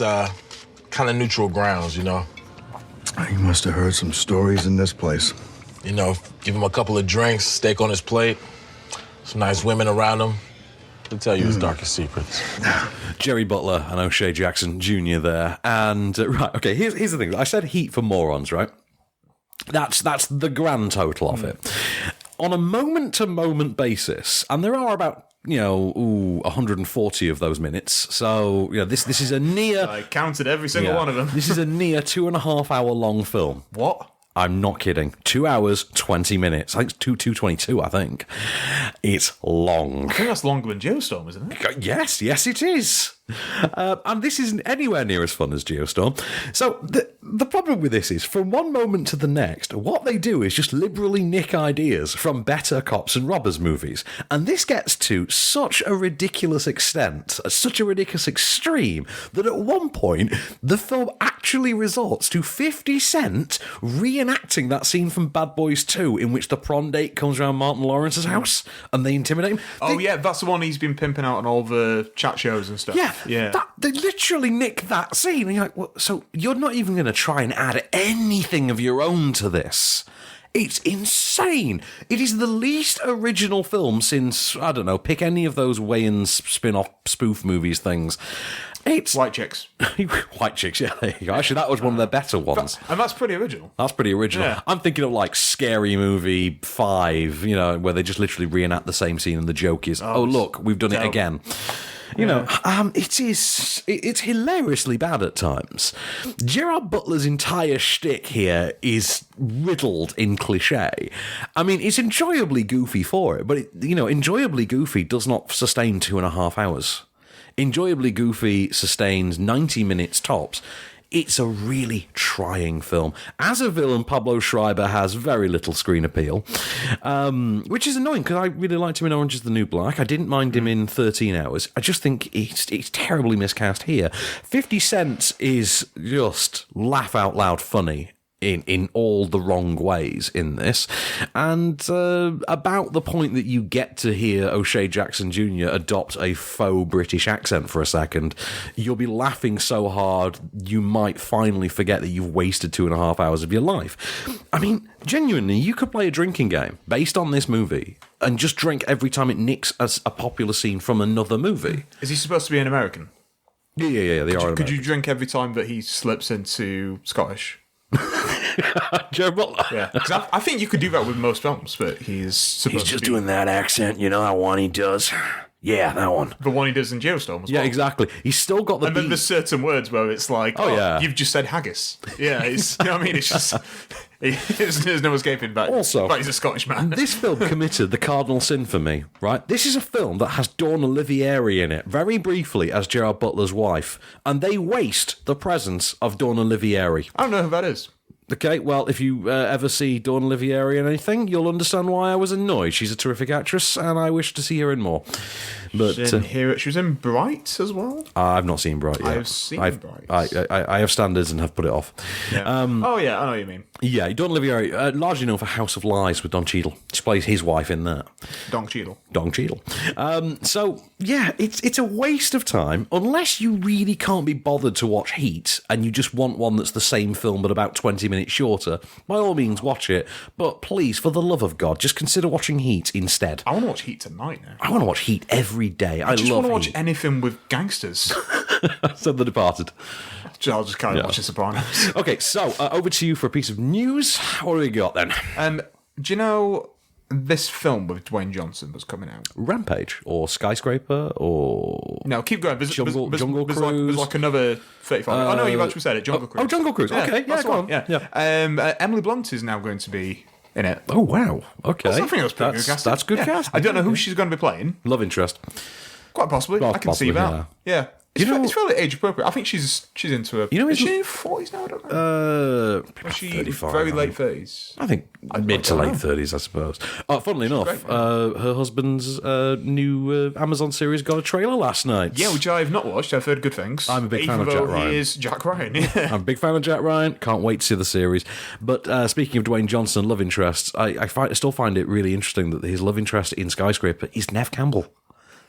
kind of neutral grounds, You must have heard some stories in this place. Give him a couple of drinks, steak on his plate, some nice women around him. He'll tell you his darkest secrets. Jerry Butler and O'Shea Jackson Jr. there. And, right, okay, here's the thing. I said Heat for morons, right? That's the grand total of it. On a moment-to-moment basis, and there are about 140 of those minutes. So, this is a near... I counted every single one of them. This is a near 2.5 hour long film. What? I'm not kidding. 2 hours, 20 minutes. I think it's 2:22, I think. It's long. I think that's longer than Geostorm, isn't it? Yes, it is. And this isn't anywhere near as fun as Geostorm. So the problem with this is, from one moment to the next, what they do is just liberally nick ideas from better cops and robbers movies. And this gets to such a ridiculous extent, such a ridiculous extreme, that at one point, the film actually resorts to 50 Cent reenacting that scene from Bad Boys 2 in which the prom date comes around Martin Lawrence's house and they intimidate him. Yeah, that's the one he's been pimping out on all the chat shows and stuff. Yeah. They literally nick that scene. And you're like, well, so you're not even going to try and add anything of your own to this. It's insane. It is the least original film since, I don't know, pick any of those Wayans spin-off spoof movies things. It's White Chicks. White Chicks, yeah, there you go. Actually, that was one of their better ones. And that's pretty original. That's pretty original. Yeah. I'm thinking of like Scary Movie 5, where they just literally reenact the same scene and the joke is, oh look, we've done it again. It's hilariously bad at times. Gerard Butler's entire shtick here is riddled in cliche. I mean, it's enjoyably goofy for it, but enjoyably goofy does not sustain 2.5 hours. Enjoyably goofy sustains 90 minutes tops. It's a really trying film. As a villain, Pablo Schreiber has very little screen appeal, which is annoying because I really liked him in Orange is the New Black. I didn't mind him in 13 Hours. I just think it's terribly miscast here. 50 Cent is just laugh out loud funny in all the wrong ways in this. And about the point that you get to hear O'Shea Jackson Jr. adopt a faux British accent for a second, you'll be laughing so hard you might finally forget that you've wasted 2.5 hours of your life. I mean, genuinely, you could play a drinking game based on this movie and just drink every time it nicks a popular scene from another movie. Is he supposed to be an American? Yeah, they are. Could you drink every time that he slips into Scottish? Joe Butler. Yeah, because I think you could do that with most films, but he's just doing that accent, that one he does. Yeah, that one. The one he does in Geostorm as well. Yeah, exactly. He's still got the And then there's certain words where it's like, you've just said haggis. Yeah, it's, you know what I mean? It's just, there's no escaping back. Also, but he's a Scottish man. This film committed the cardinal sin for me, right? This is a film that has Dawn Olivieri in it, very briefly, as Gerard Butler's wife, and they waste the presence of Dawn Olivieri. I don't know who that is. Okay, well, if you ever see Dawn Olivieri in anything, you'll understand why I was annoyed. She's a terrific actress, and I wish to see her in more. But she was in Bright as well? I've not seen Bright yet. I've seen Bright. I have standards and have put it off. Yeah. I know what you mean. Yeah, Dawn Olivieri, largely known for House of Lies with Don Cheadle. She plays his wife in that. Don Cheadle. So, yeah, it's a waste of time, unless you really can't be bothered to watch Heat, and you just want one that's the same film but about 20 minutes shorter. By all means, watch it, but please, for the love of God, just consider watching Heat instead. I want to watch Heat tonight now. I want to watch Heat every day. I just love want to watch Heat. anything with gangsters. So The Departed. I'll just kind of watch The Sopranos. Okay, so over to you for a piece of news. What do we got then? Do you know this film with Dwayne Johnson was coming out? Rampage or Skyscraper or... No, keep going. Jungle Cruise. There's like another 35. Oh, no, you've actually said it. Jungle Cruise. Oh, Jungle Cruise. Okay, yeah, go on. Yeah. Emily Blunt is now going to be in it. Oh, wow. Okay. I think that's pretty good casting. That's good casting. I don't know who she's going to be playing. Love interest. Quite possibly. I can see that. Yeah. It's fairly age appropriate. I think she's into a... is she in her 40s now? I don't know. Is she 35, very late 30s? I think mid to late 30s, I suppose. Funnily enough, her husband's new Amazon series got a trailer last night. Yeah, which I've not watched. I've heard good things. I'm a big fan of Jack Ryan. He is Jack Ryan. I'm a big fan of Jack Ryan. Can't wait to see the series. But speaking of Dwayne Johnson love interests, I still find it really interesting that his love interest in Skyscraper is Nev Campbell.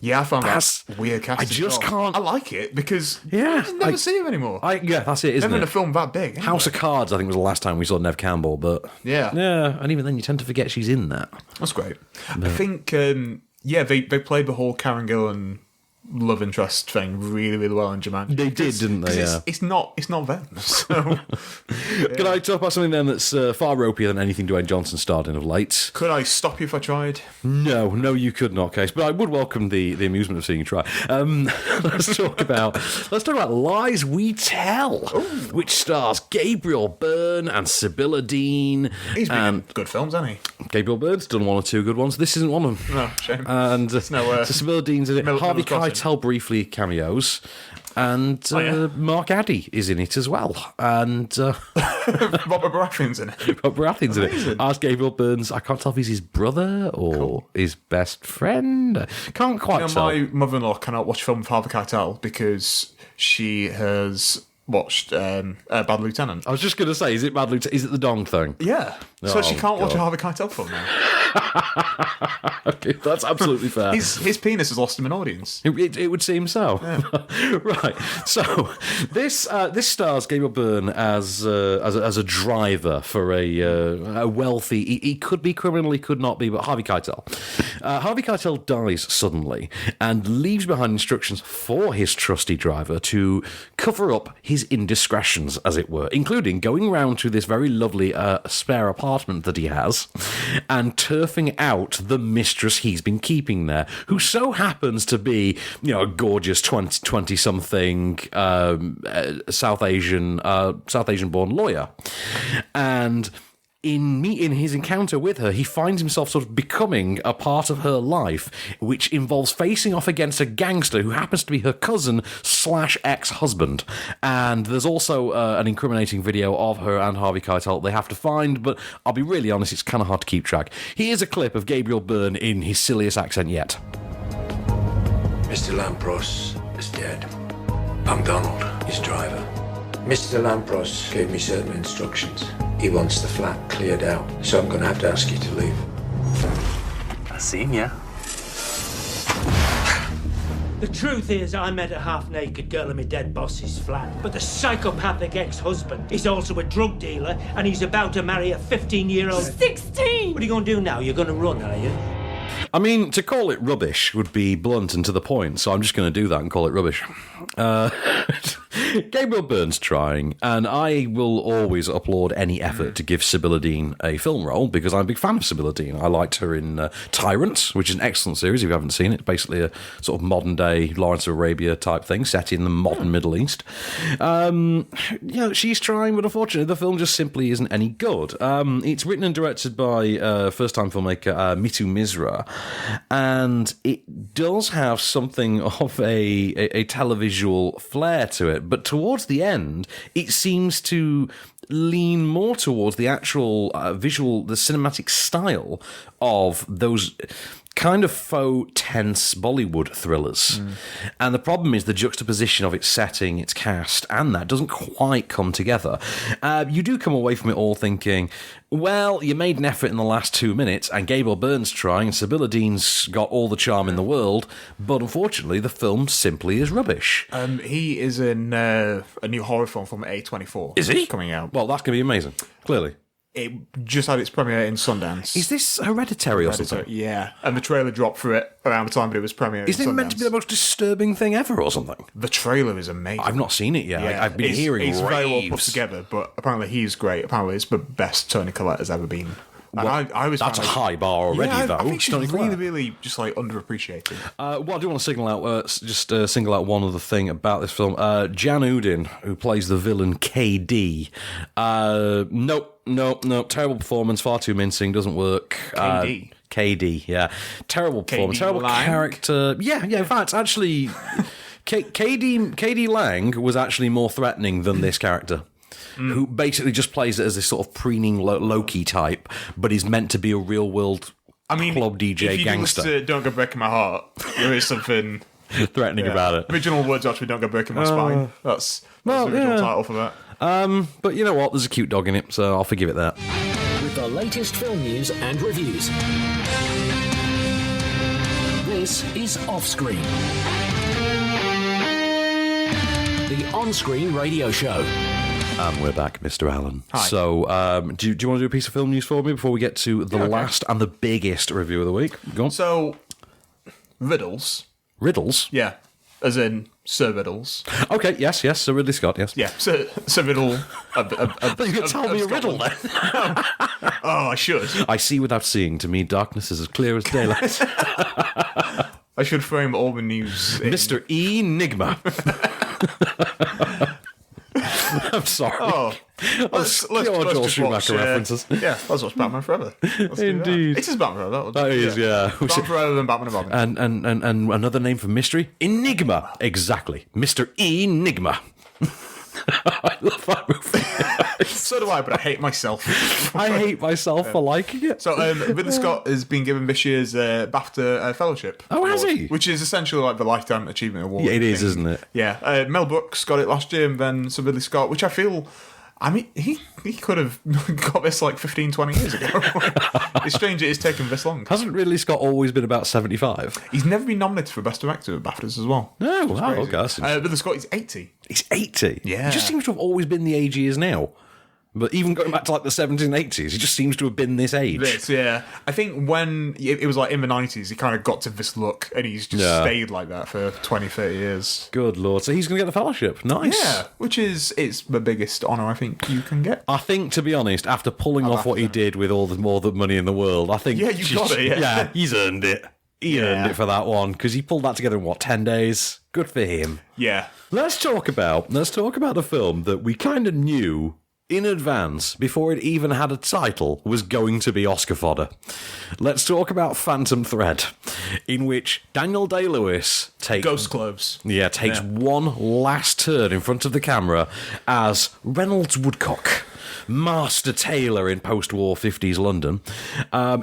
Yeah, I found that weird casting. I just can't... I like it because you never see him anymore. That's it, isn't never it? in a film that big. Anyway. House of Cards, I think, was the last time we saw Nev Campbell, but... Yeah, and even then you tend to forget she's in that. That's great. I think Yeah, they played the whole Karen Gillan love interest thing really, really well in Jumanji. They did, didn't they? Yeah. It's not them. So, Can I talk about something then that's far ropier than anything Dwayne Johnson starred in of late? Could I stop you if I tried? No, you could not, Case. But I would welcome the amusement of seeing you try. Let's talk about Lies We Tell, which stars Gabriel Byrne and Sibylla Dean. He's been in good films, hasn't he? Gabriel Byrne's done one or two good ones. This isn't one of them. No, shame. And so Sibylla Dean's in it. Harvey Keitel briefly cameos. And Mark Addy is in it as well. And Robert Baratheon's in it. Robert Baratheon's in it. As Gabriel Byrne's, I can't tell if he's his brother or his best friend. Can't quite tell. My mother-in-law cannot watch film with Harvey Keitel because she has watched Bad Lieutenant. I was just going to say, is it Bad Lieutenant? Is it the dong thing? Yeah. So she can't watch a Harvey Keitel film now. Okay, that's absolutely fair. His penis has lost him an audience. It would seem so. Yeah. Right. So this stars Gabriel Byrne as a driver for a wealthy. He could be criminal, he could not be, but Harvey Keitel. Harvey Keitel dies suddenly and leaves behind instructions for his trusty driver to cover up his indiscretions, as it were, including going round to this very lovely spare apartment that he has and turfing out the mistress he's been keeping there, who so happens to be, a gorgeous 20-something South Asian born lawyer. And in his encounter with her, he finds himself sort of becoming a part of her life, which involves facing off against a gangster who happens to be her cousin / ex-husband. And there's also an incriminating video of her and Harvey Keitel they have to find, but I'll be really honest, it's kind of hard to keep track. Here's a clip of Gabriel Byrne in his silliest accent yet. Mr. Lampros is dead. I'm Donald, his driver. Mr. Lampros gave me certain instructions. He wants the flat cleared out, so I'm going to have to ask you to leave. I seen ya. The truth is, I met a half-naked girl in my dead boss's flat. But the psychopathic ex-husband is also a drug dealer, and he's about to marry a 15-year-old... 16! What are you going to do now? You're going to run, are you? I mean, to call it rubbish would be blunt and to the point, so I'm just going to do that and call it rubbish. Gabriel Byrne's trying, and I will always applaud any effort to give Sibylla Dean a film role, because I'm a big fan of Sibylla Dean. I liked her in Tyrants, which is an excellent series if you haven't seen it. Basically a sort of modern-day Lawrence of Arabia type thing set in the modern Middle East. She's trying, but unfortunately the film just simply isn't any good. It's written and directed by first-time filmmaker Mitu Misra, and it does have something of a televisual flair to it, but towards the end, it seems to lean more towards the actual the cinematic style of those kind of faux tense Bollywood thrillers. And the problem is the juxtaposition of its setting, its cast, and that doesn't quite come together. You do come away from it all thinking, well, you made an effort in the last 2 minutes, and Gabriel Byrne's trying, and Sibylla Dean's got all the charm in the world, but unfortunately the film simply is rubbish. He is in a new horror film from A24. Is he? Coming out. Well, that's going to be amazing, clearly. It just had its premiere in Sundance. Is this Hereditary or something? Yeah, and the trailer dropped for it around the time that it was premiering. Isn't it meant to be the most disturbing thing ever or something? The trailer is amazing. I've not seen it yet. Yeah, I've been hearing it's raves. very well put together, but apparently he's great. Apparently it's the best Toni Collette has ever been. Well, I was that's a high bar already, though. I think she's really just like underappreciated. Well, I do want to single out one other thing about this film. Jan Udin, who plays the villain KD. Nope, terrible performance, far too mincing, doesn't work. KD, yeah, terrible performance, terrible character. Yeah. In fact, actually, KD Lang was actually more threatening than this character. Who basically just plays it as this sort of preening Loki type, but is meant to be a real-world club DJ if you gangster. To Don't Go Breaking My Heart, there is something threatening about it. Original words actually Don't Go Breaking My Spine. That's the original title for that. But you know what? There's a cute dog in it, so I'll forgive it that. With the latest film news and reviews. This is Offscreen, the on-screen radio show. And we're back, Mr. Allen. Hi. So, do you want to do a piece of film news for me before we get to the last and the biggest review of the week? Go on. So, Riddles. Riddles? Yeah. As in Sir Riddles. Okay, yes, Sir Ridley Scott, yes. Yeah, Sir Riddle. I thought you could tell me a riddle then. Oh, I should. I see without seeing. To me, darkness is as clear as daylight. I should frame all the news in... Mr. Enigma. I'm sorry. Oh, let's Joel just Schumacher watch, references. Yeah, let's watch Batman Forever. Indeed. It is Batman Forever. That is, yeah. Batman Forever and Batman and Robin. And another name for mystery? Enigma. Exactly. Mr. Enigma. I love that movie. So do I, but I hate myself. I hate myself for liking it. So Ridley Scott has been given this year's BAFTA Fellowship. Oh, has Award, he? Which is essentially like the Lifetime Achievement Award. Yeah, it is, thing. isn't it? Yeah. Mel Brooks got it last year, and then Sir Ridley Scott, which I feel... I mean, he could have got this like 15, 20 years ago. It's strange it has taken this long. Hasn't Ridley Scott always been about 75? He's never been nominated for Best Director at BAFTAs as well. No, wow, okay. That's Ridley Scott is 80. He's 80? Yeah. He just seems to have always been the age he is now. But even going back to like the 1780s, he just seems to have been this age. Yeah. I think when it was like in the 90s, he kind of got to this look and he's just stayed like that for 20, 30 years. Good Lord. So he's going to get the fellowship. Nice. Yeah, which is it's the biggest honour I think you can get. I think, to be honest, after pulling off what he did with all the money in the world, I think... Yeah, you got it, yeah. He's earned it. He earned it for that one, because he pulled that together in, 10 days? Good for him. Yeah. Let's talk about the film that we kind of knew in advance, before it even had a title, was going to be Oscar fodder. Let's talk about Phantom Thread, in which Daniel Day-Lewis takes... Ghost Globes. Yeah, takes one last turn in front of the camera as Reynolds Woodcock, master tailor in post-war 50s London,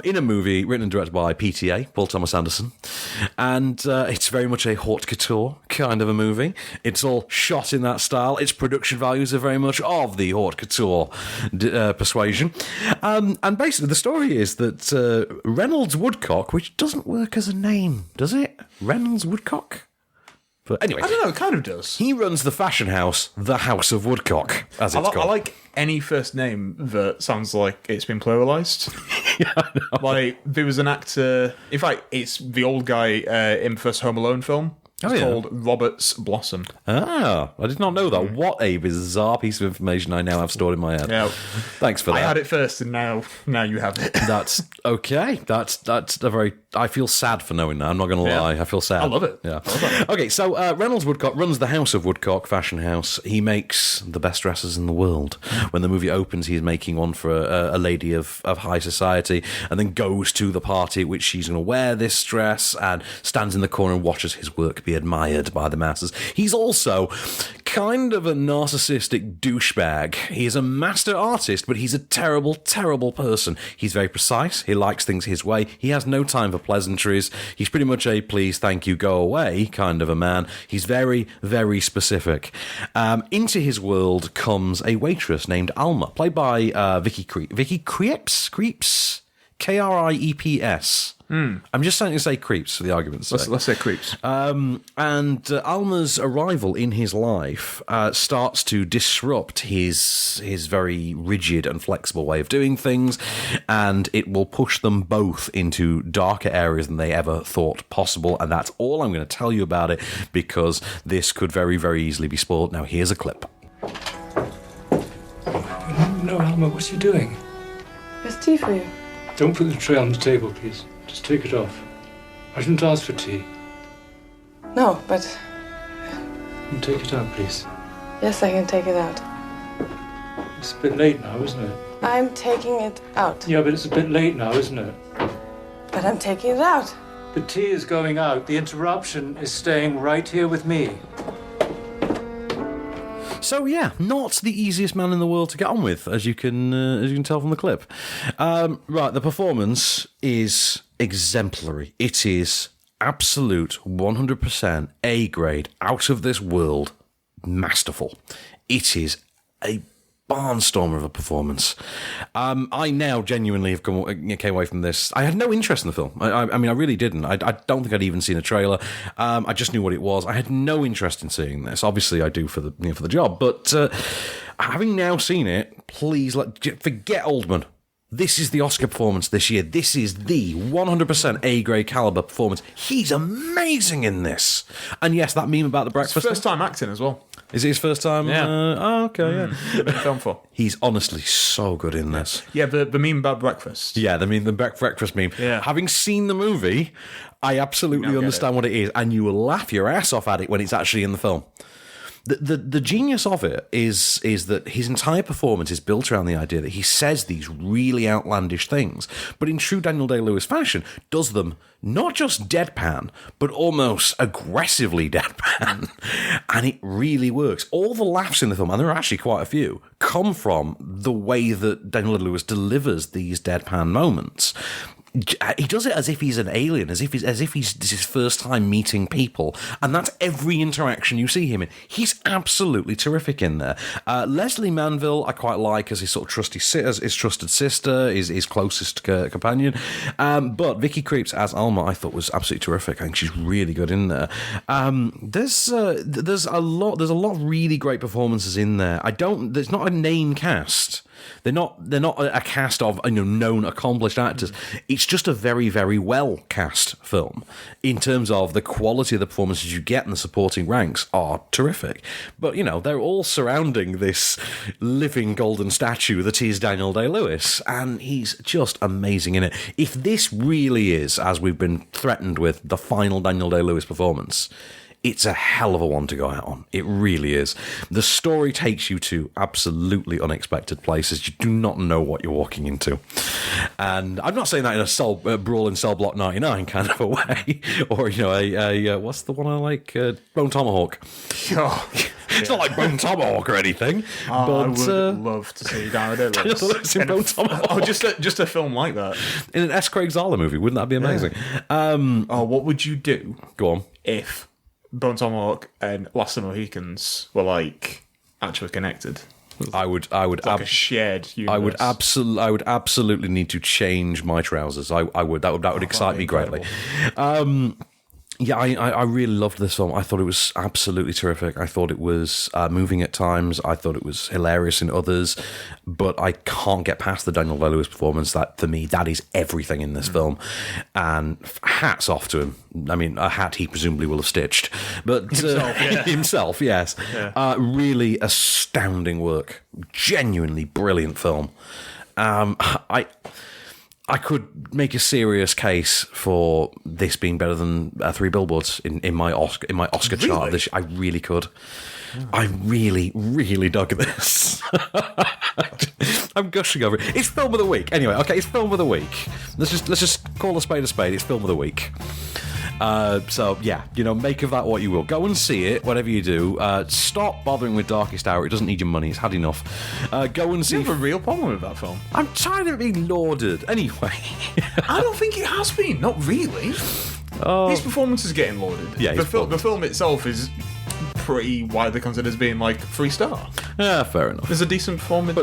in a movie written and directed by PTA, Paul Thomas Anderson. And it's very much a haute couture kind of a movie. It's all shot in that style. Its production values are very much of the haute couture persuasion. And basically the story is that Reynolds Woodcock, which doesn't work as a name, does it? Reynolds Woodcock? But anyway, I don't know, it kind of does. He runs the fashion house, the House of Woodcock, as it's called. I like any first name that sounds like it's been pluralised. Yeah, I know. Like, there was an actor... In fact, it's the old guy in the first Home Alone film. It's called Roberts Blossom. Ah, I did not know that. What a bizarre piece of information I now have stored in my head. Yeah. Thanks for that. I had it first, and now you have it. That's okay. That's a very... I feel sad for knowing that. I'm not going to lie. I feel sad. I love it. Yeah. Okay, so Reynolds Woodcock runs the House of Woodcock fashion house. He makes the best dresses in the world. When the movie opens, he's making one for a lady of high society, and then goes to the party at which she's going to wear this dress and stands in the corner and watches his work be admired by the masses. He's also kind of a narcissistic douchebag. He is a master artist, but he's a terrible, terrible person. He's very precise. He likes things his way. He has no time for pleasantries. He's pretty much a please, thank you, go away kind of a man. He's very, very specific. Into his world comes a waitress named Alma, played by Vicky Creeps? K-R-I-E-P-S. I'm just starting to say Creeps for the argument's sake. Let's say Creeps. And Alma's arrival in his life starts to disrupt his very rigid and flexible way of doing things, and it will push them both into darker areas than they ever thought possible, and that's all I'm going to tell you about it, because this could very, very easily be spoiled. Now, here's a clip. No, Alma, what's he doing? There's tea for you. Don't put the tray on the table, please. Just take it off. I didn't ask for tea. No, but Take it out, please. yes, I can take it out. It's a bit late now, isn't it? I'm taking it out. Yeah, but it's a bit late now, isn't it? But I'm taking it out. The tea is going out. The interruption is staying right here with me. So yeah, not the easiest man in the world to get on with, as you can tell from the clip. Right, the performance is exemplary. It is absolute 100% A grade, out of this world, masterful. It is a barnstormer of a performance. I now genuinely have came away from this. I had no interest in the film. I mean, I really didn't. I don't think I'd even seen a trailer. I just knew what it was. I had no interest in seeing this. Obviously, I do for the job. But having now seen it, please forget Oldman. this is the Oscar performance this year. This is the 100% A-grade caliber performance. He's amazing in this. And yes, that meme about the breakfast. It's first time acting as well. Is it his first time? Yeah. Okay, yeah. Film for. He's honestly so good in this. Yeah, the meme about breakfast. Yeah, the breakfast meme. Yeah. Having seen the movie, I absolutely understand what it is, and you will laugh your ass off at it when it's actually in the film. The genius of it is that his entire performance is built around the idea that he says these really outlandish things, but in true Daniel Day-Lewis fashion, does them not just deadpan, but almost aggressively deadpan. And it really works. All the laughs in the film, and there are actually quite a few, come from the way that Daniel Day-Lewis delivers these deadpan moments. He does it as if he's an alien, as if he's this is his first time meeting people, and that's every interaction you see him in. He's absolutely terrific in there. Leslie Manville, I quite like as his sort of trusted sister, his closest companion. But Vicky Creeps as Alma, I thought was absolutely terrific. I think she's really good in there. There's a lot of really great performances in there. There's not a name cast. They're not a cast of known accomplished actors. It's just a very, very well cast film in terms of the quality of the performances you get, and the supporting ranks are terrific. But they're all surrounding this living golden statue that is Daniel Day-Lewis, and he's just amazing in it. If this really is, as we've been threatened with, the final Daniel Day-Lewis performance, it's a hell of a one to go out on. It really is. The story takes you to absolutely unexpected places. You do not know what you're walking into. And I'm not saying that in a brawl in Cell Block 99 kind of a way. Or, what's the one I like? Bone Tomahawk. Oh, it's not like Bone Tomahawk or anything. But I would love to see Daniel Day-Lewis in Bone Tomahawk. Oh, just a film like that. In an S. Craig Zahler movie. Wouldn't that be amazing? Yeah. What would you do? Go on. If Bone Tomahawk and Last of the Mohicans were actually connected? I would a shared universe. I would absolutely need to change my trousers. I would. That would excite me greatly. Yeah, I really loved this film. I thought it was absolutely terrific. I thought it was moving at times. I thought it was hilarious in others. But I can't get past the Daniel Day-Lewis performance. That, for me, that is everything in this film. And hats off to him. I mean, a hat he presumably will have stitched. But himself, yes. Yeah. Really astounding work. Genuinely brilliant film. I could make a serious case for this being better than Three Billboards in my Oscar chart. I really could. Oh. I really, really dug this. I'm gushing over it. It's film of the week. Anyway, okay, it's film of the week. Let's just call a spade a spade. It's film of the week. So yeah, make of that what you will. Go and see it, whatever you do. Stop bothering with Darkest Hour. It doesn't need your money. It's had enough. Go and see. You have a real problem with that film. I'm tired of it being lauded. Anyway, I don't think it has been. Not really. His performance is getting lauded. Yeah, the film itself is pretty widely considered as being 3-star. Yeah, fair enough. There's a decent performance.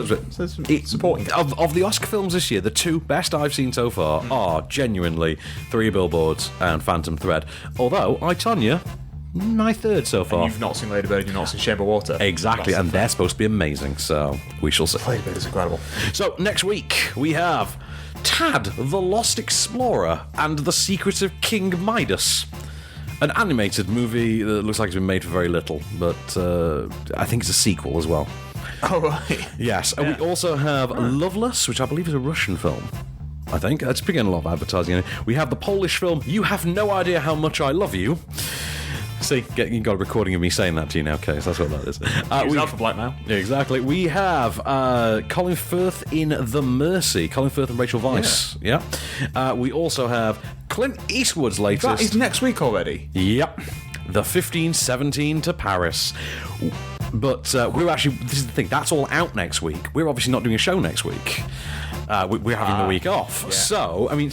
Supporting of the Oscar films this year, the two best I've seen so far are genuinely Three Billboards and Phantom Thread. Although, I Tonya, my third so far. And you've not seen Lady Bird, you've not seen Shape of Water. Exactly, and they're supposed to be amazing, so we shall see. Lady Bird is incredible. So, next week, we have Tad, the Lost Explorer, and the Secret of King Midas. An animated movie that looks like it's been made for very little, but I think it's a sequel as well. Oh, right. Yes, and we also have Loveless, which I believe is a Russian film. I think. It's been getting a lot of advertising in it. We have the Polish film You Have No Idea How Much I Love You. See, you got a recording of me saying that to you now, Case. That's what that is. We out for blackmail. Exactly. We have Colin Firth in The Mercy. Colin Firth and Rachel Weisz. Yeah. We also have Clint Eastwood's latest. That is next week already. Yep. The 1517 to Paris. But we're actually, this is the thing, that's all out next week. We're obviously not doing a show next week. We're having the week off. Yeah. So, I mean,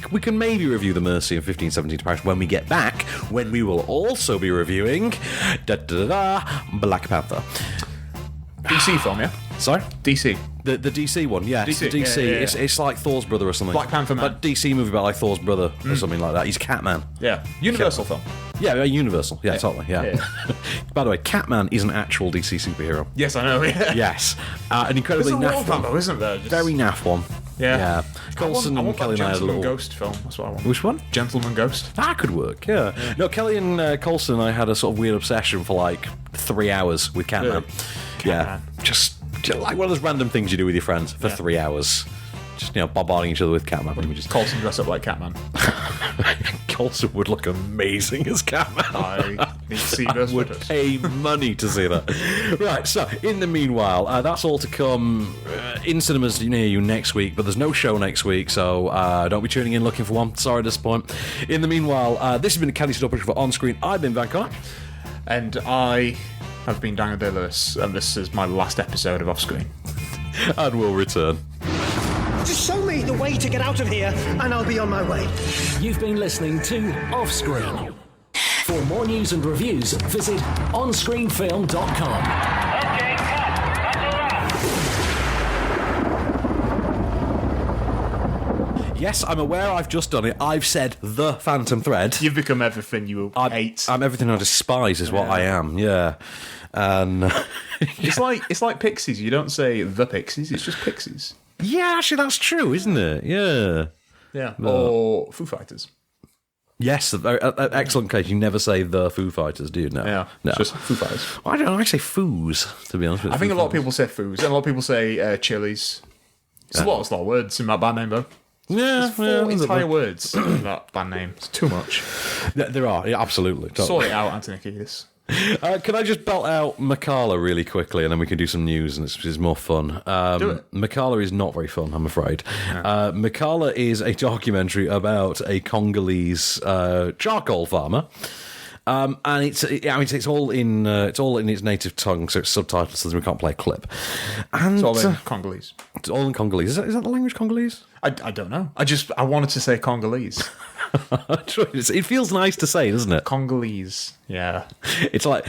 we can maybe review The Mercy of 1517 to Paris when we get back, when we will also be reviewing Black Panther. DC film, yeah? Sorry? DC. The DC one, yeah. DC. DC. Yeah. It's like Thor's brother or something. Black Panther Man. But DC movie about like Thor's brother or something like that. He's Catman. Yeah. Universal film. Yeah, Universal. Yeah, totally. Yeah. By the way, Catman is an actual DC superhero. Yes, I know. Yeah. Yes. An incredibly naff one. Though, isn't there? Very naff one. Yeah. Coulson I and want Kelly that and I had a Gentleman little... Ghost film. That's what I want. Which one? Gentleman Ghost. That could work, yeah. No, Kelly and Coulson and I had a sort of weird obsession for like 3 hours with Catman. Really? Yeah. Just like one of those random things you do with your friends for 3 hours. Just, bombarding each other with Catman. Coulson dress up like Catman. Coulson would look amazing as Catman. I need to see those would photos. pay money to see that. Right, so in the meanwhile, that's all to come in cinemas near you next week, but there's no show next week, so don't be tuning in looking for one. Sorry to disappoint. In the meanwhile, this has been a Kelly Stoppage for On Screen. I've been Van Connor. And I have been Daniel Day-Lewis, and this is my last episode of Off Screen. And we'll return. Just show me the way to get out of here, and I'll be on my way. You've been listening to Offscreen. For more news and reviews, visit onscreenfilm.com. Yes, I'm aware I've just done it. I've said the Phantom Thread. You've become everything you hate. I'm everything I despise is what I am, yeah. And it's like Pixies. You don't say the Pixies, it's just Pixies. Yeah, actually, that's true, isn't it? Yeah. Yeah. Or Foo Fighters. Yes, excellent case. You never say the Foo Fighters, do you? No. Yeah, no. it's just Foo Fighters. Why don't I say Foos, to be honest with you? I think a lot of people say Foos, and a lot of people say Chilies. It's a lot of words in that band name, though. Yeah, There's 4 entire words in that band name. It's too much. There are, yeah, absolutely. Totally. Sort it out, Anthony Kiedis. Can I just belt out Makala really quickly, and then we can do some news, and it's more fun. Do it. Makala is not very fun, I'm afraid. Yeah. Makala is a documentary about a Congolese charcoal farmer. And it's all in its native tongue, so it's subtitled, so we can't play a clip. And it's all in Congolese. It's all in Congolese. Is that the language Congolese? I don't know. I wanted to say Congolese. It feels nice to say, doesn't it? Congolese. Yeah. It's like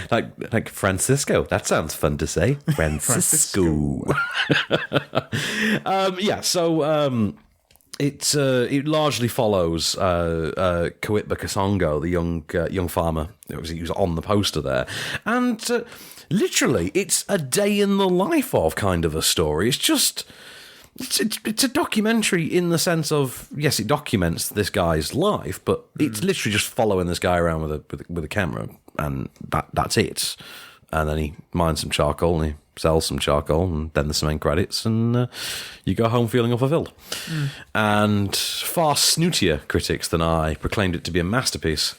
Francisco. That sounds fun to say. Francisco. It largely follows Kawitba Kasongo, the young farmer. He was on the poster there, and literally, it's a day in the life of kind of a story. It's just. It's a documentary in the sense of, yes, it documents this guy's life, but it's literally just following this guy around with a camera, and that's it. And then he mines some charcoal, and he sells some charcoal, and then there's some end credits, and you go home feeling unfulfilled. And far snootier critics than I proclaimed it to be a masterpiece.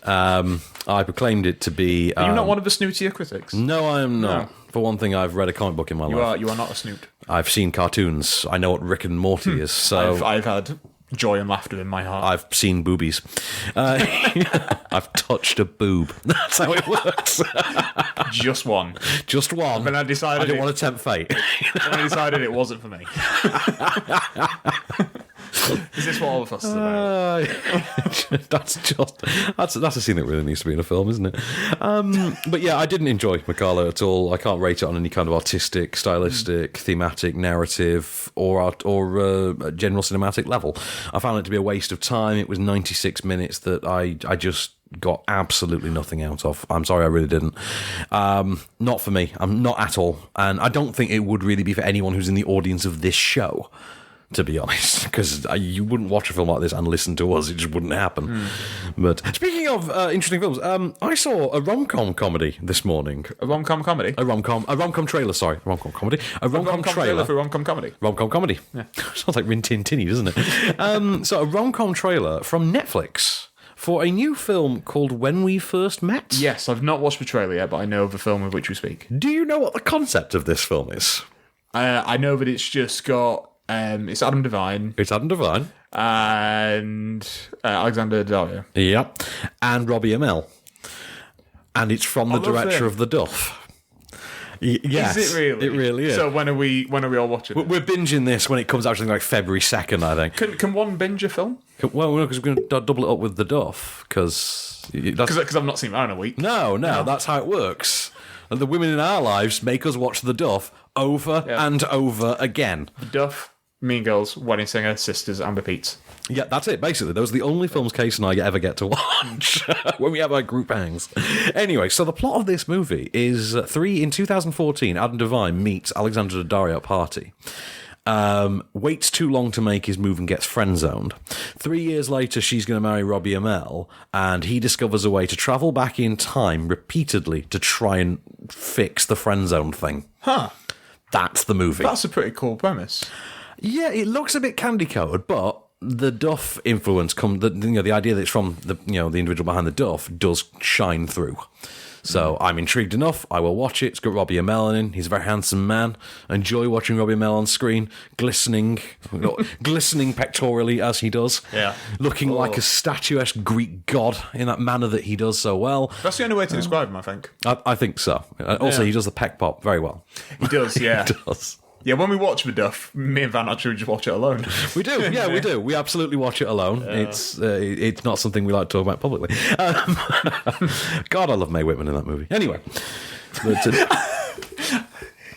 I proclaimed it to be... Are you not one of the snootier critics? No, I am not. No. For one thing, I've read a comic book in my life. You are not a snoot. I've seen cartoons. I know what Rick and Morty is. So I've had joy and laughter in my heart. I've seen boobies. I've touched a boob. That's how it works. Just one. Just one. But I decided... I didn't want to tempt fate. And I decided it wasn't for me. Is this what all the fuss is about? That's a scene that really needs to be in a film, isn't it? But yeah, I didn't enjoy Makala at all. I can't rate it on any kind of artistic, stylistic, thematic, narrative, or general cinematic level. I found it to be a waste of time. It was 96 minutes that I just got absolutely nothing out of. I'm sorry, I really didn't. Not for me. I'm not at all. And I don't think it would really be for anyone who's in the audience of this show, to be honest, because you wouldn't watch a film like this and listen to us. It just wouldn't happen. But speaking of interesting films, I saw a rom-com comedy this morning. A rom-com comedy? A rom-com trailer, sorry. A rom-com comedy. A rom-com trailer for rom-com comedy. Rom-com comedy. Yeah. Sounds like Rin Tin Tinny, doesn't it? So a rom-com trailer from Netflix for a new film called When We First Met. Yes, I've not watched the trailer yet, but I know of the film of which we speak. Do you know what the concept of this film is? I know that it's just got... it's Adam Devine. It's Adam Devine. And Alexander Daddario. Yep. And Robbie Amell. And it's from the director of The Duff. Yes. Is it really? It really is. So when are we all watching it? We're binging this when it comes out, like February 2nd, I think. Can one binge a film? Well, no, because we're going to double it up with The Duff, because I've not seen that in a week. No, that's how it works. And the women in our lives make us watch The Duff over and over again. The Duff, Mean Girls, Wedding Singer, Sisters, and Repeats. Yeah, that's it, basically. Those are the only films Case and I ever get to watch when we have our group hangs. Anyway, so the plot of this movie is in 2014, Adam Devine meets Alexander Daddario at a party. Waits too long to make his move and gets friend-zoned. 3 years later, she's going to marry Robbie Amell, and he discovers a way to travel back in time repeatedly to try and fix the friend-zone thing. Huh. That's the movie. That's a pretty cool premise. Yeah, it looks a bit candy-coated, but the Duff influence, the idea that it's from the individual behind the Duff, does shine through. So I'm intrigued enough. I will watch it. It's got Robbie Amell in. He's a very handsome man. I enjoy watching Robbie Amell on screen, glistening pectorally as he does. Yeah. Looking like a statuesque Greek god in that manner that he does so well. That's the only way to describe him, I think. I think so. Also, he does the peck pop very well. He does, yeah. He does. Yeah, when we watch The Duff, me and Van actually just watch it alone. We do, yeah, we do. We absolutely watch it alone. It's not something we like to talk about publicly. God, I love Mae Whitman in that movie. Anyway.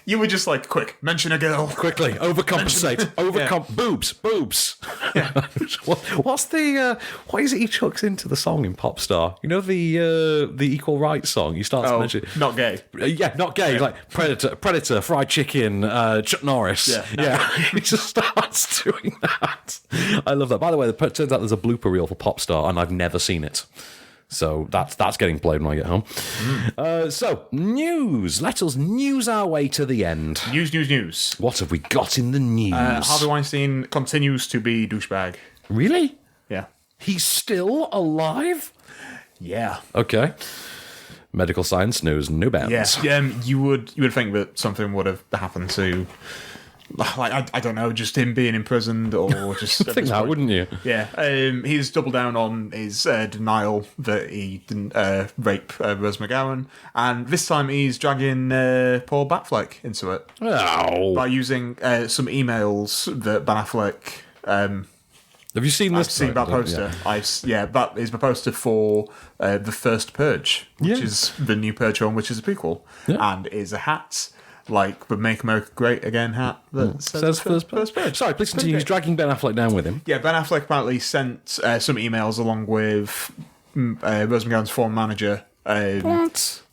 You were just like, quick, mention a girl. Quickly, overcompensate. Boobs. Yeah. What is it he chucks into the song in Popstar? You know the Equal Rights song? He starts to mention... Not gay. Not gay. Yeah. Like Predator, Fried Chicken, Chuck Norris. Yeah. He just starts doing that. I love that. By the way, it turns out there's a blooper reel for Popstar, and I've never seen it. So that's getting played when I get home. So, news. Let us news our way to the end. News. What have we got in the news? Harvey Weinstein continues to be douchebag. Really? Yeah. He's still alive? Yeah. Okay. Medical science news, new bands. Yeah. You would think that something would have happened to... Like, I don't know, just him being imprisoned or just... I think that, wouldn't you? Yeah. He's doubled down on his denial that he didn't rape Rose McGowan, and this time he's dragging Paul Batfleck into it. Oh. By using some emails that Ben Affleck... have you seen this? I've seen that poster. Yeah. That is the poster for The First Purge, which is the new Purge film, which is a prequel, and is a hat... like the Make America Great Again hat that says First Purge. Sorry, please continue. He's dragging Ben Affleck down with him. Yeah, Ben Affleck apparently sent some emails along with Rose McGowan's former manager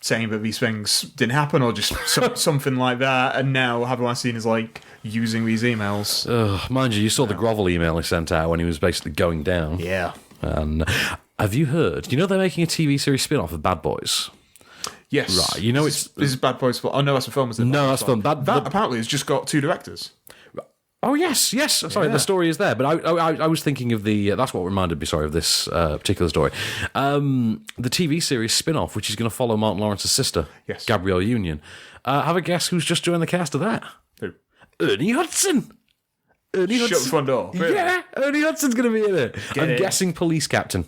saying that these things didn't happen or just something like that, and now Harvey Weinstein is like using these emails. Mind you saw the grovel email he sent out when he was basically going down. Yeah. And have you heard? You know they're making a TV series spin-off of Bad Boys? Yes. Right, you know this is Bad Boys. Oh no, that's a film. Is it? No, that's a film. That apparently has just got 2 directors. Oh yes. Sorry, the story is there, but I was thinking of the. That's what reminded me. Sorry, of this particular story. The TV series spin-off, which is going to follow Martin Lawrence's sister, Gabrielle Union. Have a guess who's just joined the cast of that? Who? Ernie Hudson. Shut the front door. Really? Yeah, Ernie Hudson's going to be in it. I'm guessing police captain.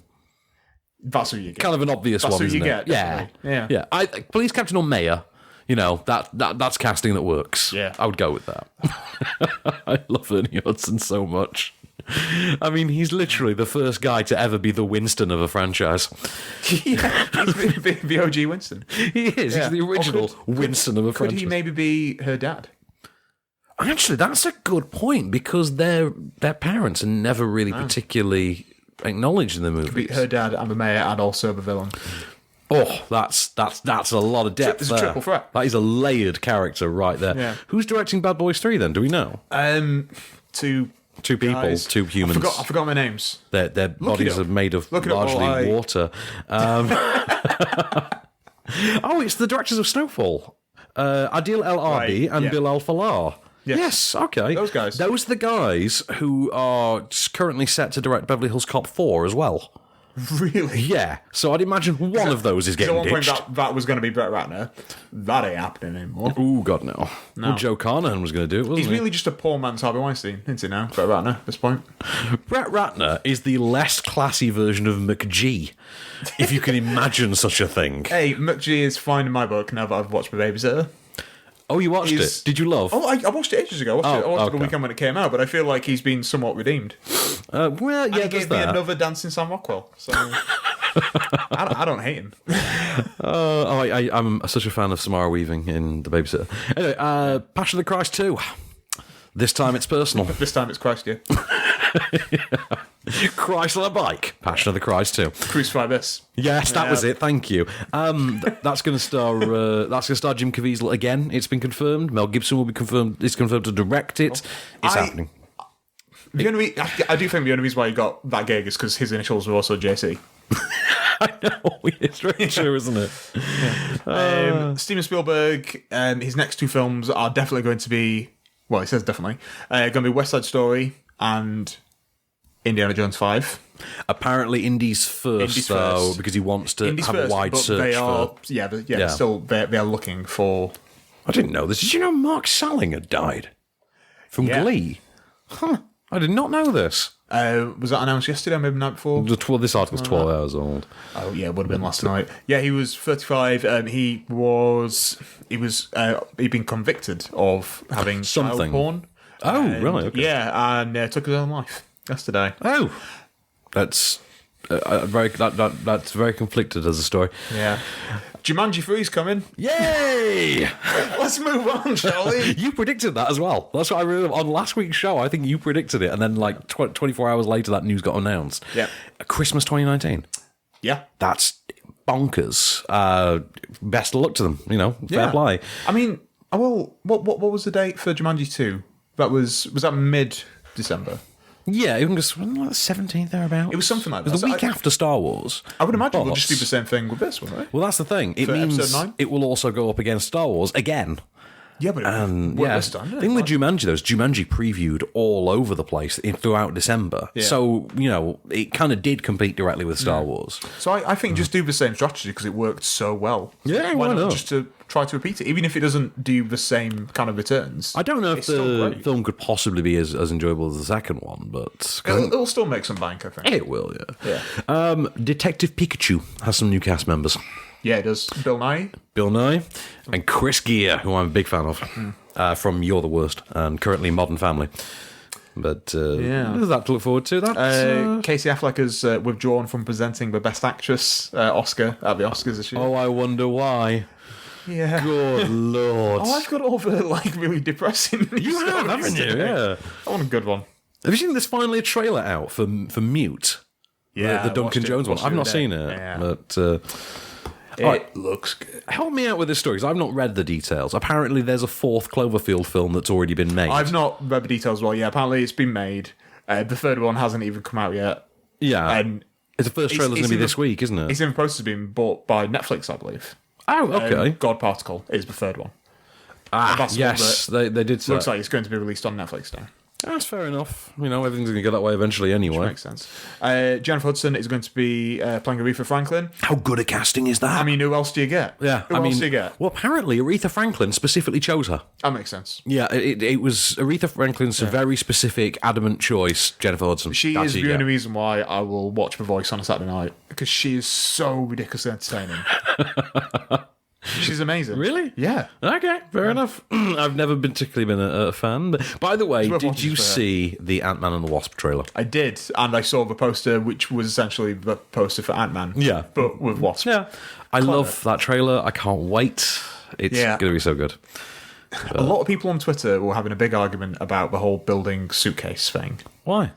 That's who you get. Kind of an obvious one, isn't it? Yeah. Police captain or mayor. You know, that's casting that works. Yeah. I would go with that. I love Ernie Hudson so much. I mean, he's literally the first guy to ever be the Winston of a franchise. Yeah, he's the OG Winston. He is. He's the original Winston of a franchise. Could he maybe be her dad? Actually, that's a good point, because their parents are never really particularly... acknowledged in the movie. Could be her dad and the mayor and also the villain. Oh, that's a lot of depth. It's a triple threat. That is a layered character right there. Yeah. Who's directing Bad Boys 3 then? Do we know? Two people, guys. 2 humans. I forgot my names. Their bodies are made of largely water. It's the directors of Snowfall. Adil El Arbi and Bilal Fallah. Yes, okay. Those guys. Those are the guys who are currently set to direct Beverly Hills Cop 4 as well. Really? Yeah. So I'd imagine one of those is getting ditched. At one point that was going to be Brett Ratner. That ain't happening anymore. Ooh, God, no. Well, Joe Carnahan was going to do it, wasn't he? He's really just a poor man's Harvey Weinstein, isn't he now, Brett Ratner, at this point? Brett Ratner is the less classy version of McG, if you can imagine such a thing. Hey, McG is fine in my book now that I've watched The Babysitter. Oh, you watched it? Did you love? Oh, I watched it ages ago. I watched it the weekend when it came out, but I feel like he's been somewhat redeemed. Well, yeah, and he gave me another Dancing Sam Rockwell, so I don't hate him. I'm such a fan of Samara Weaving in The Babysitter. Anyway, Passion of the Christ 2. This time it's personal. This time it's Christ, yeah. Chrysler bike. Passion of the Christ too. Crucify this. Yes, that was it. Thank you. That's going to star. That's going to star Jim Caviezel again. It's been confirmed. Mel Gibson will be confirmed. It's confirmed to direct it. It's happening. I do think the only reason why he got that gig is because his initials were also JC. I know, it's very true, isn't it? Steven Spielberg, his next two films are definitely going to be, well, he says definitely, going to be West Side Story and Indiana Jones 5. Apparently, Indy's first, though, because he wants to have a wide search they are, for... they are looking for... I didn't know this. Did you know Mark Salinger died from Glee? Huh. I did not know this. Was that announced yesterday, maybe the night before? This article's 12 hours old. Oh yeah, it would have been last night. Yeah, he was 35. He'd been convicted of having something child porn. Oh, really? Okay. Yeah, and took his own life yesterday. Oh, that's that's very conflicted as a story. Yeah. Jumanji 3's coming. Yay! Let's move on, shall we? You predicted that as well. That's what I remember on last week's show. I think you predicted it, and then like 24 hours later, that news got announced. Yeah. Christmas 2019. Yeah. That's bonkers. Best of luck to them. Fair play. I mean, well, what was the date for Jumanji 2? Was that mid-December? Yeah, it was like the 17th thereabouts. It was something like that. It was the week after Star Wars. I would imagine we'll just do the same thing with this one, right? Well, that's the thing. It For means episode 9? it will also go up against Star Wars again. Yeah, but this time, the thing with Jumanji, though, is Jumanji previewed all over the place throughout December. Yeah. So, it kind of did compete directly with Star Wars. So I think just do the same strategy because it worked so well. Yeah, why not? Just to try to repeat it, even if it doesn't do the same kind of returns. I don't know if the film could possibly be as enjoyable as the second one, but... It'll still make some bank, I think. It will, yeah. Detective Pikachu has some new cast members. Yeah, it does. Bill Nye, and Chris Gere, who I'm a big fan of, from You're the Worst, and currently Modern Family. But there's that to look forward to. Casey Affleck has withdrawn from presenting the Best Actress Oscar at the Oscars this year. Oh, I wonder why. Yeah. Good Lord. Oh, I've got all the really depressing. You have, haven't you? Yeah. I want a good one. Have you seen there's finally a trailer out for Mute? Yeah, the Duncan Jones one. I've not seen it, but. It looks good. Help me out with this story, because I've not read the details. Apparently, there's a fourth Cloverfield film that's already been made. I've not read the details well. Yeah, apparently it's been made. The third one hasn't even come out yet. Yeah. And the first trailer's going to be this week, isn't it? It's in the process of being bought by Netflix, I believe. Oh, okay. God Particle is the third one. Yes, they did say. Looks like it's going to be released on Netflix now. That's fair enough. Everything's going to go that way eventually anyway. Which makes sense. Jennifer Hudson is going to be playing Aretha Franklin. How good a casting is that? I mean, who else do you get? Yeah, who else do you get? Well, apparently Aretha Franklin specifically chose her. That makes sense. Yeah, it was Aretha Franklin's very specific, adamant choice, Jennifer Hudson. She is the only reason why I will watch The Voice on a Saturday night, because she is so ridiculously entertaining. She's amazing. Really? Yeah. Okay, fair enough. I've never particularly been a fan. But by the way, did you see the Ant-Man and the Wasp trailer? I did, and I saw the poster, which was essentially the poster for Ant-Man. Yeah. But with Wasp. Yeah. I love that trailer. I can't wait. It's going to be so good. A lot of people on Twitter were having a big argument about the whole building suitcase thing. Why?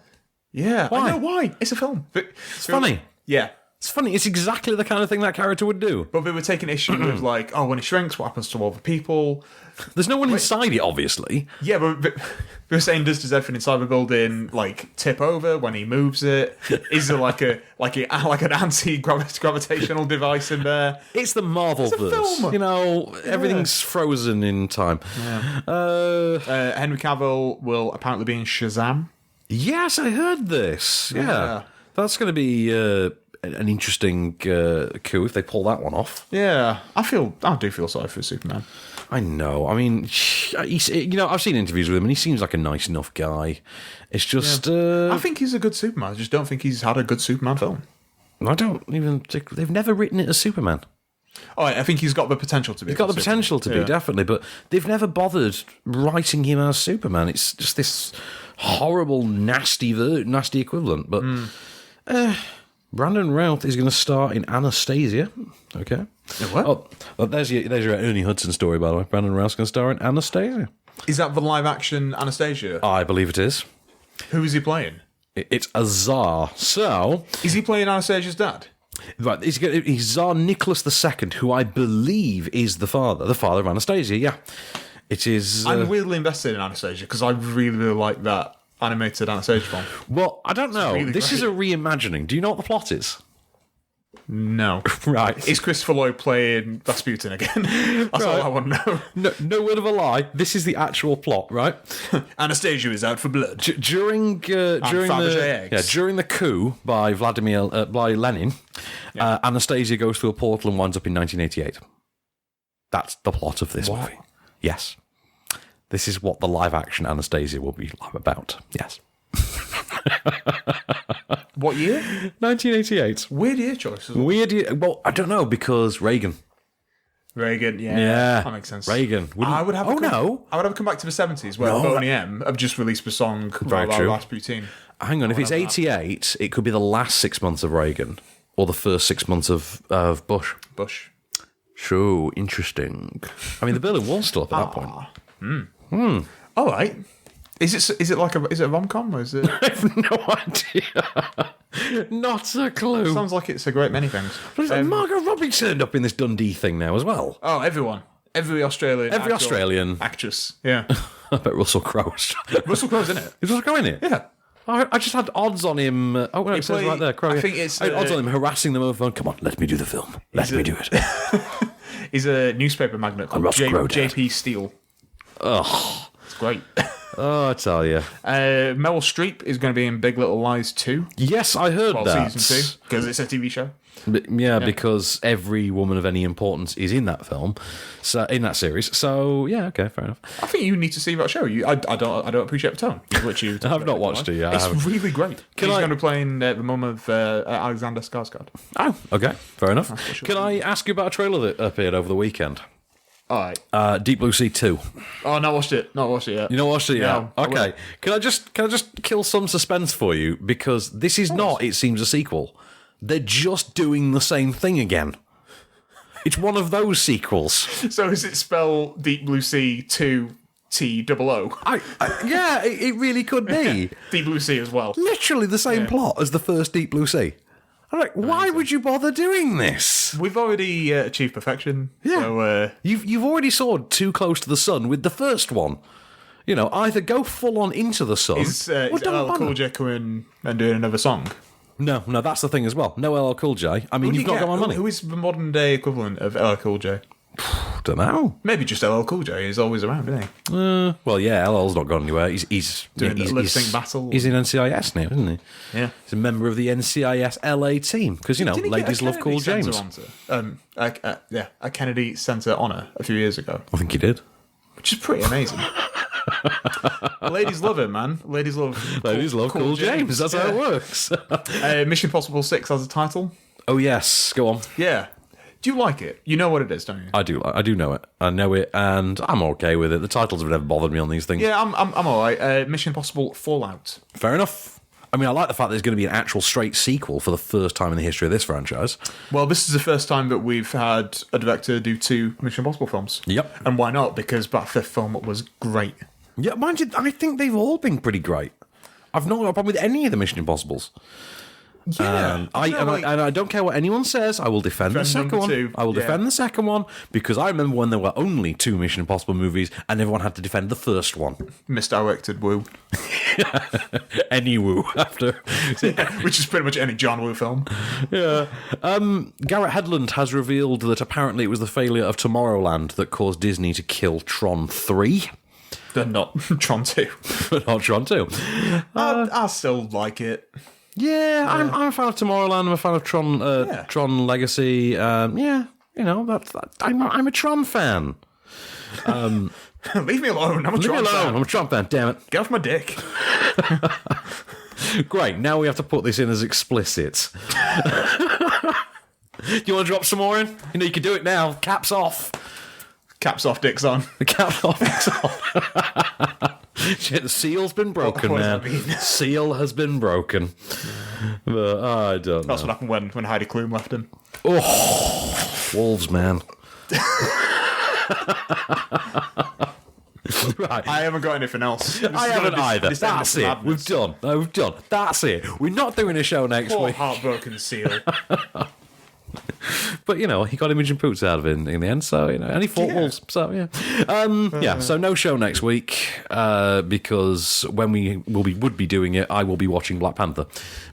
Yeah. Why? I know why. It's a film. It's funny. Yeah. It's funny. It's exactly the kind of thing that character would do. But they were taking issue with, when it shrinks, what happens to all the people? There's no one inside it, obviously. Yeah, but they were saying, does everything inside the building, tip over when he moves it? Is there like an anti-gravitational device in there? It's the Marvel-verse. Film. Everything's frozen in time. Yeah. Henry Cavill will apparently be in Shazam. Yes, I heard this. Yeah. That's going to be... an interesting coup if they pull that one off. Yeah, I do feel sorry for Superman. I know. I mean, I've seen interviews with him, and he seems like a nice enough guy. It's just, I think he's a good Superman. I just don't think he's had a good Superman film. I don't even think they've never written it as Superman. Oh, I think he's got the potential to be. He's got the potential to be, definitely, but they've never bothered writing him as Superman. It's just this horrible, nasty equivalent. But Brandon Routh is going to star in Anastasia. Okay. What? Oh, there's your Ernie Hudson story, by the way. Brandon Routh's going to star in Anastasia. Is that the live-action Anastasia? I believe it is. Who is he playing? It's a Tsar. So... Is he playing Anastasia's dad? Right, he's Tsar Nicholas II, who I believe is the father of Anastasia, yeah. It is... I'm weirdly invested in Anastasia, because I really, really like that animated Anastasia film. Well, I don't know. Really this great. is a reimagining. Do you know what the plot is? No. Right. Is Christopher Lloyd playing Rasputin again? That's all I want to know. No word of a lie. This is the actual plot, right? Anastasia is out for blood. During the coup by by Lenin, Anastasia goes through a portal and winds up in 1988. That's the plot of this movie. Yes. This is what the live-action Anastasia will be about. Yes. What year? 1988. Weird year choice. Weird year. Well, I don't know, because Reagan. Reagan, yeah. That makes sense. Reagan. I would have come back to the 70s where Boney M have just released a song Very about true. Rasputin. Hang on, if it's 88, it could be the last 6 months of Reagan or the first 6 months of Bush. Bush. True, interesting. I mean, the Berlin Wall's still up at that point. All right. Is it a rom-com or is it? I have no idea. Not a clue. Sounds like it's a great many things. Margot Robbie turned up in this Dundee thing now as well. Oh, everyone. Every Australian actress. Yeah. I bet Russell Crowe's. Russell Crowe's in it. Is Russell Crowe in it? Yeah. I just had odds on him. Oh, no, it says right there. Crowe. I think it's... I had odds on him harassing them over the phone. Come on, let me do the film. Let me do it. He's a newspaper magnate called JP Steele. Ugh. It's great. Oh, I tell you. Meryl Streep is going to be in Big Little Lies 2. Yes, I heard that. Season 2, because it's a TV show. Yeah, because every woman of any importance is in that film, so in that series. So yeah, okay, fair enough. I think you need to see that show. I don't appreciate the tone, which you. I've not watched it yet. It's really great. He's going to be playing the mum of Alexander Skarsgård. Oh, okay, fair enough. Can I ask you about a trailer that appeared over the weekend? All right. Deep Blue Sea 2. Oh, not watched it. Not watched it yet. You not watched it yet? No, okay. Can I just kill some suspense for you, because this is not, it seems, a sequel. They're just doing the same thing again. It's one of those sequels. So is it spelled Deep Blue Sea 2 T-O-O? Yeah, it really could be. Deep Blue Sea as well. Literally the same plot as the first Deep Blue Sea. I'm like, why would you bother doing this? We've already achieved perfection. Yeah. So, You've already soared too close to the sun with the first one. You know, either go full on into the sun. Is LL Cool J coming and doing another song? No, that's the thing as well. No LL Cool J. I mean, you've not got my money. Who is the modern day equivalent of LL Cool J? Don't know. Maybe just LL Cool J. He's always around, isn't he? Well, yeah, LL's not gone anywhere. He's doing the lip sync battle. He's in NCIS now, isn't he? Yeah. He's a member of the NCIS LA team because, you know, ladies love Cool James. A Kennedy Center honor a few years ago. I think he did. Which is pretty amazing. Ladies love him, man. Ladies love Cool James. That's how it works. Mission Impossible 6 has a title. Oh, yes. Go on. Yeah. Do you like it? You know what it is, don't you? I do know it. I know it, and I'm okay with it. The titles have never bothered me on these things. Yeah, I'm all right. Mission Impossible Fallout. Fair enough. I mean, I like the fact that there's going to be an actual straight sequel for the first time in the history of this franchise. Well, this is the first time that we've had a director do 2 Mission Impossible films. Yep. And why not? Because that 5th film was great. Yeah, mind you, I think they've all been pretty great. I've not got a problem with any of the Mission Impossibles. Yeah, I don't care what anyone says. I will defend the second one. 2. I will defend the second one because I remember when there were only 2 Mission Impossible movies and everyone had to defend the first one. Misdirected Woo. Any Woo after, which is pretty much any John Woo film. Yeah. Garrett Hedlund has revealed that apparently it was the failure of Tomorrowland that caused Disney to kill Tron 3. Not Tron 2. Not Tron 2. I still like it. Yeah, I'm a fan of Tomorrowland. I'm a fan of Tron Legacy. Yeah, you know, I'm a Tron fan. Leave me alone. I'm a Tron fan. I'm a Tron fan, damn it. Get off my dick. Great, now we have to put this in as explicit. Do you want to drop some more in? You know, you can do it now. Caps off. Caps off, dicks on. The caps off, dicks on. Shit, the seal's been broken, man. Seal has been broken. But I don't know. That's what happened when Heidi Klum left him. Oh, wolves, man. Right. I haven't got anything else. I haven't either. That's it. We've done. We've done. That's it. We're not doing a show next Poor week. heartbroken seal. But, he got Imogen Poots out of it in the end, so, and he fought wolves, so, yeah. So no show next week, because when we would be doing it, I will be watching Black Panther,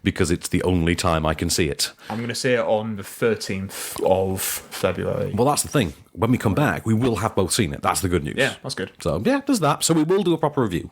because it's the only time I can see it. I'm going to see it on the 13th of February. Well, that's the thing. When we come back, we will have both seen it. That's the good news. Yeah, that's good. So, yeah, there's that. So we will do a proper review.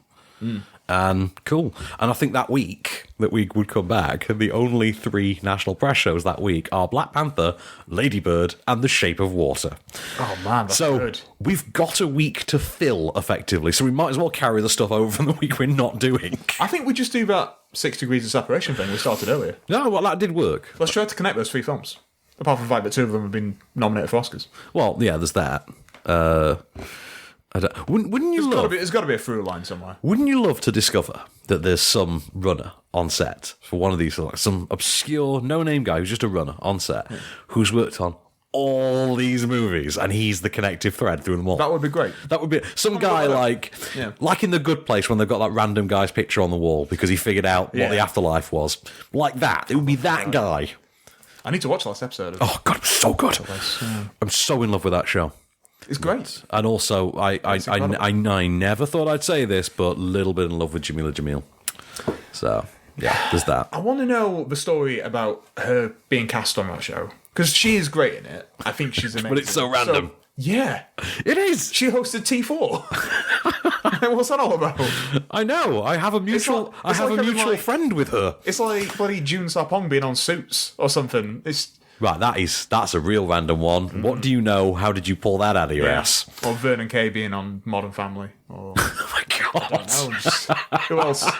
Cool. And I think that week that we would come back, the only 3 national press shows that week are Black Panther, Lady Bird, and The Shape of Water. Oh, man, that's good. We've got a week to fill, effectively, so we might as well carry the stuff over from the week we're not doing. I think we just do that 6 degrees of separation thing we started earlier. No, well, that did work. Let's try to connect those 3 films. Apart from the fact that 2 of them have been nominated for Oscars. Well, yeah, there's that. Wouldn't you love... There's got to be a through line somewhere. Wouldn't you love to discover that there's some runner on set for one of these, like some obscure, no-name guy who's just a runner on set, who's worked on all these movies, and he's the connective thread through them all? That would be great. That would be some guy like in The Good Place when they've got that random guy's picture on the wall because he figured out what the afterlife was. Like that. It would be that guy. I need to watch the last episode. Oh, God, it's so good. I'm so in love with that show. It's great. And also, I never thought I'd say this, but a little bit in love with Jamila Jamil. So, yeah, there's that. I want to know the story about her being cast on that show. Because she is great in it. I think she's amazing. But it's so random. Yeah. It is. She hosted T4. What's that all about? I know. I have a mutual friend with her. It's like bloody June Sapong being on Suits or something. It's... Right, that's a real random one. What do you know? How did you pull that out of your ass? Or Vernon Kay being on Modern Family. Or... oh my God. I don't know. Who else?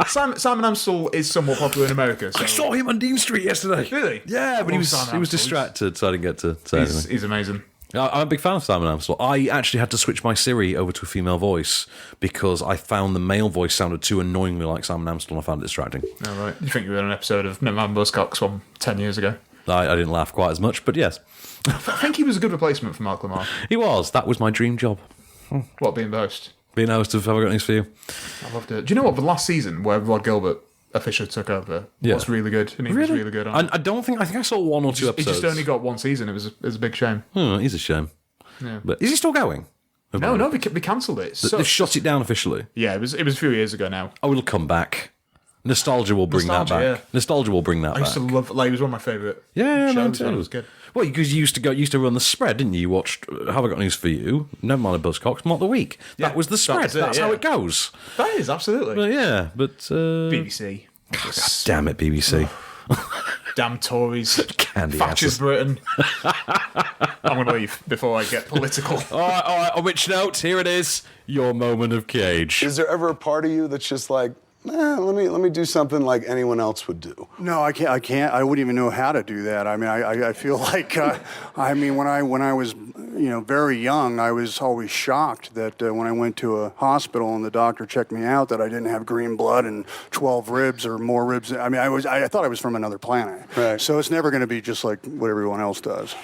Simon Amstel is somewhat popular in America. So... I saw him on Dean Street yesterday. Really? Yeah, but he was distracted, so I didn't get to say anything. He's amazing. I'm a big fan of Simon Amstel. I actually had to switch my Siri over to a female voice because I found the male voice sounded too annoyingly like Simon Amstel and I found it distracting. Oh, right. You think you were in an episode of No Man Buzzcocks from 10 years ago? I didn't laugh quite as much, but yes. I think he was a good replacement for Mark Lamar. He was. That was my dream job. What, being the host? Being host of Have I Got News For You? I loved it. Do you know what? The last season where Rod Gilbert officially took over was really good. And he was really good on it. I think I saw 1 or 2 episodes. He just only got 1 season. It was a big shame. Oh, it is a shame. Yeah. But is he still going? No, they cancelled it. They've shut it down officially. Yeah, it was a few years ago now. Oh, it'll come back. Nostalgia will bring that back. Yeah. Nostalgia will bring that back. I used to love. Like, it was one of my favourite. shows. It was good. Well, because you used to run the spread, didn't you? You watched Have I Got News For You? Never mind a Buzzcocks, Mock the Week. That was the spread. That's how it goes. That is absolutely. But BBC. God damn it, BBC. Damn Tories. Candy Thatcher's asses. Britain. I'm going to leave before I get political. All right. On which note, here it is. Your moment of cage. Is there ever a part of you that's just like, let me do something like anyone else would do? No, I can't. I wouldn't even know how to do that. I mean, I feel like, when I was, very young, I was always shocked that when I went to a hospital and the doctor checked me out that I didn't have green blood and 12 ribs or more ribs. I mean, I thought I was from another planet. Right. So it's never going to be just like what everyone else does.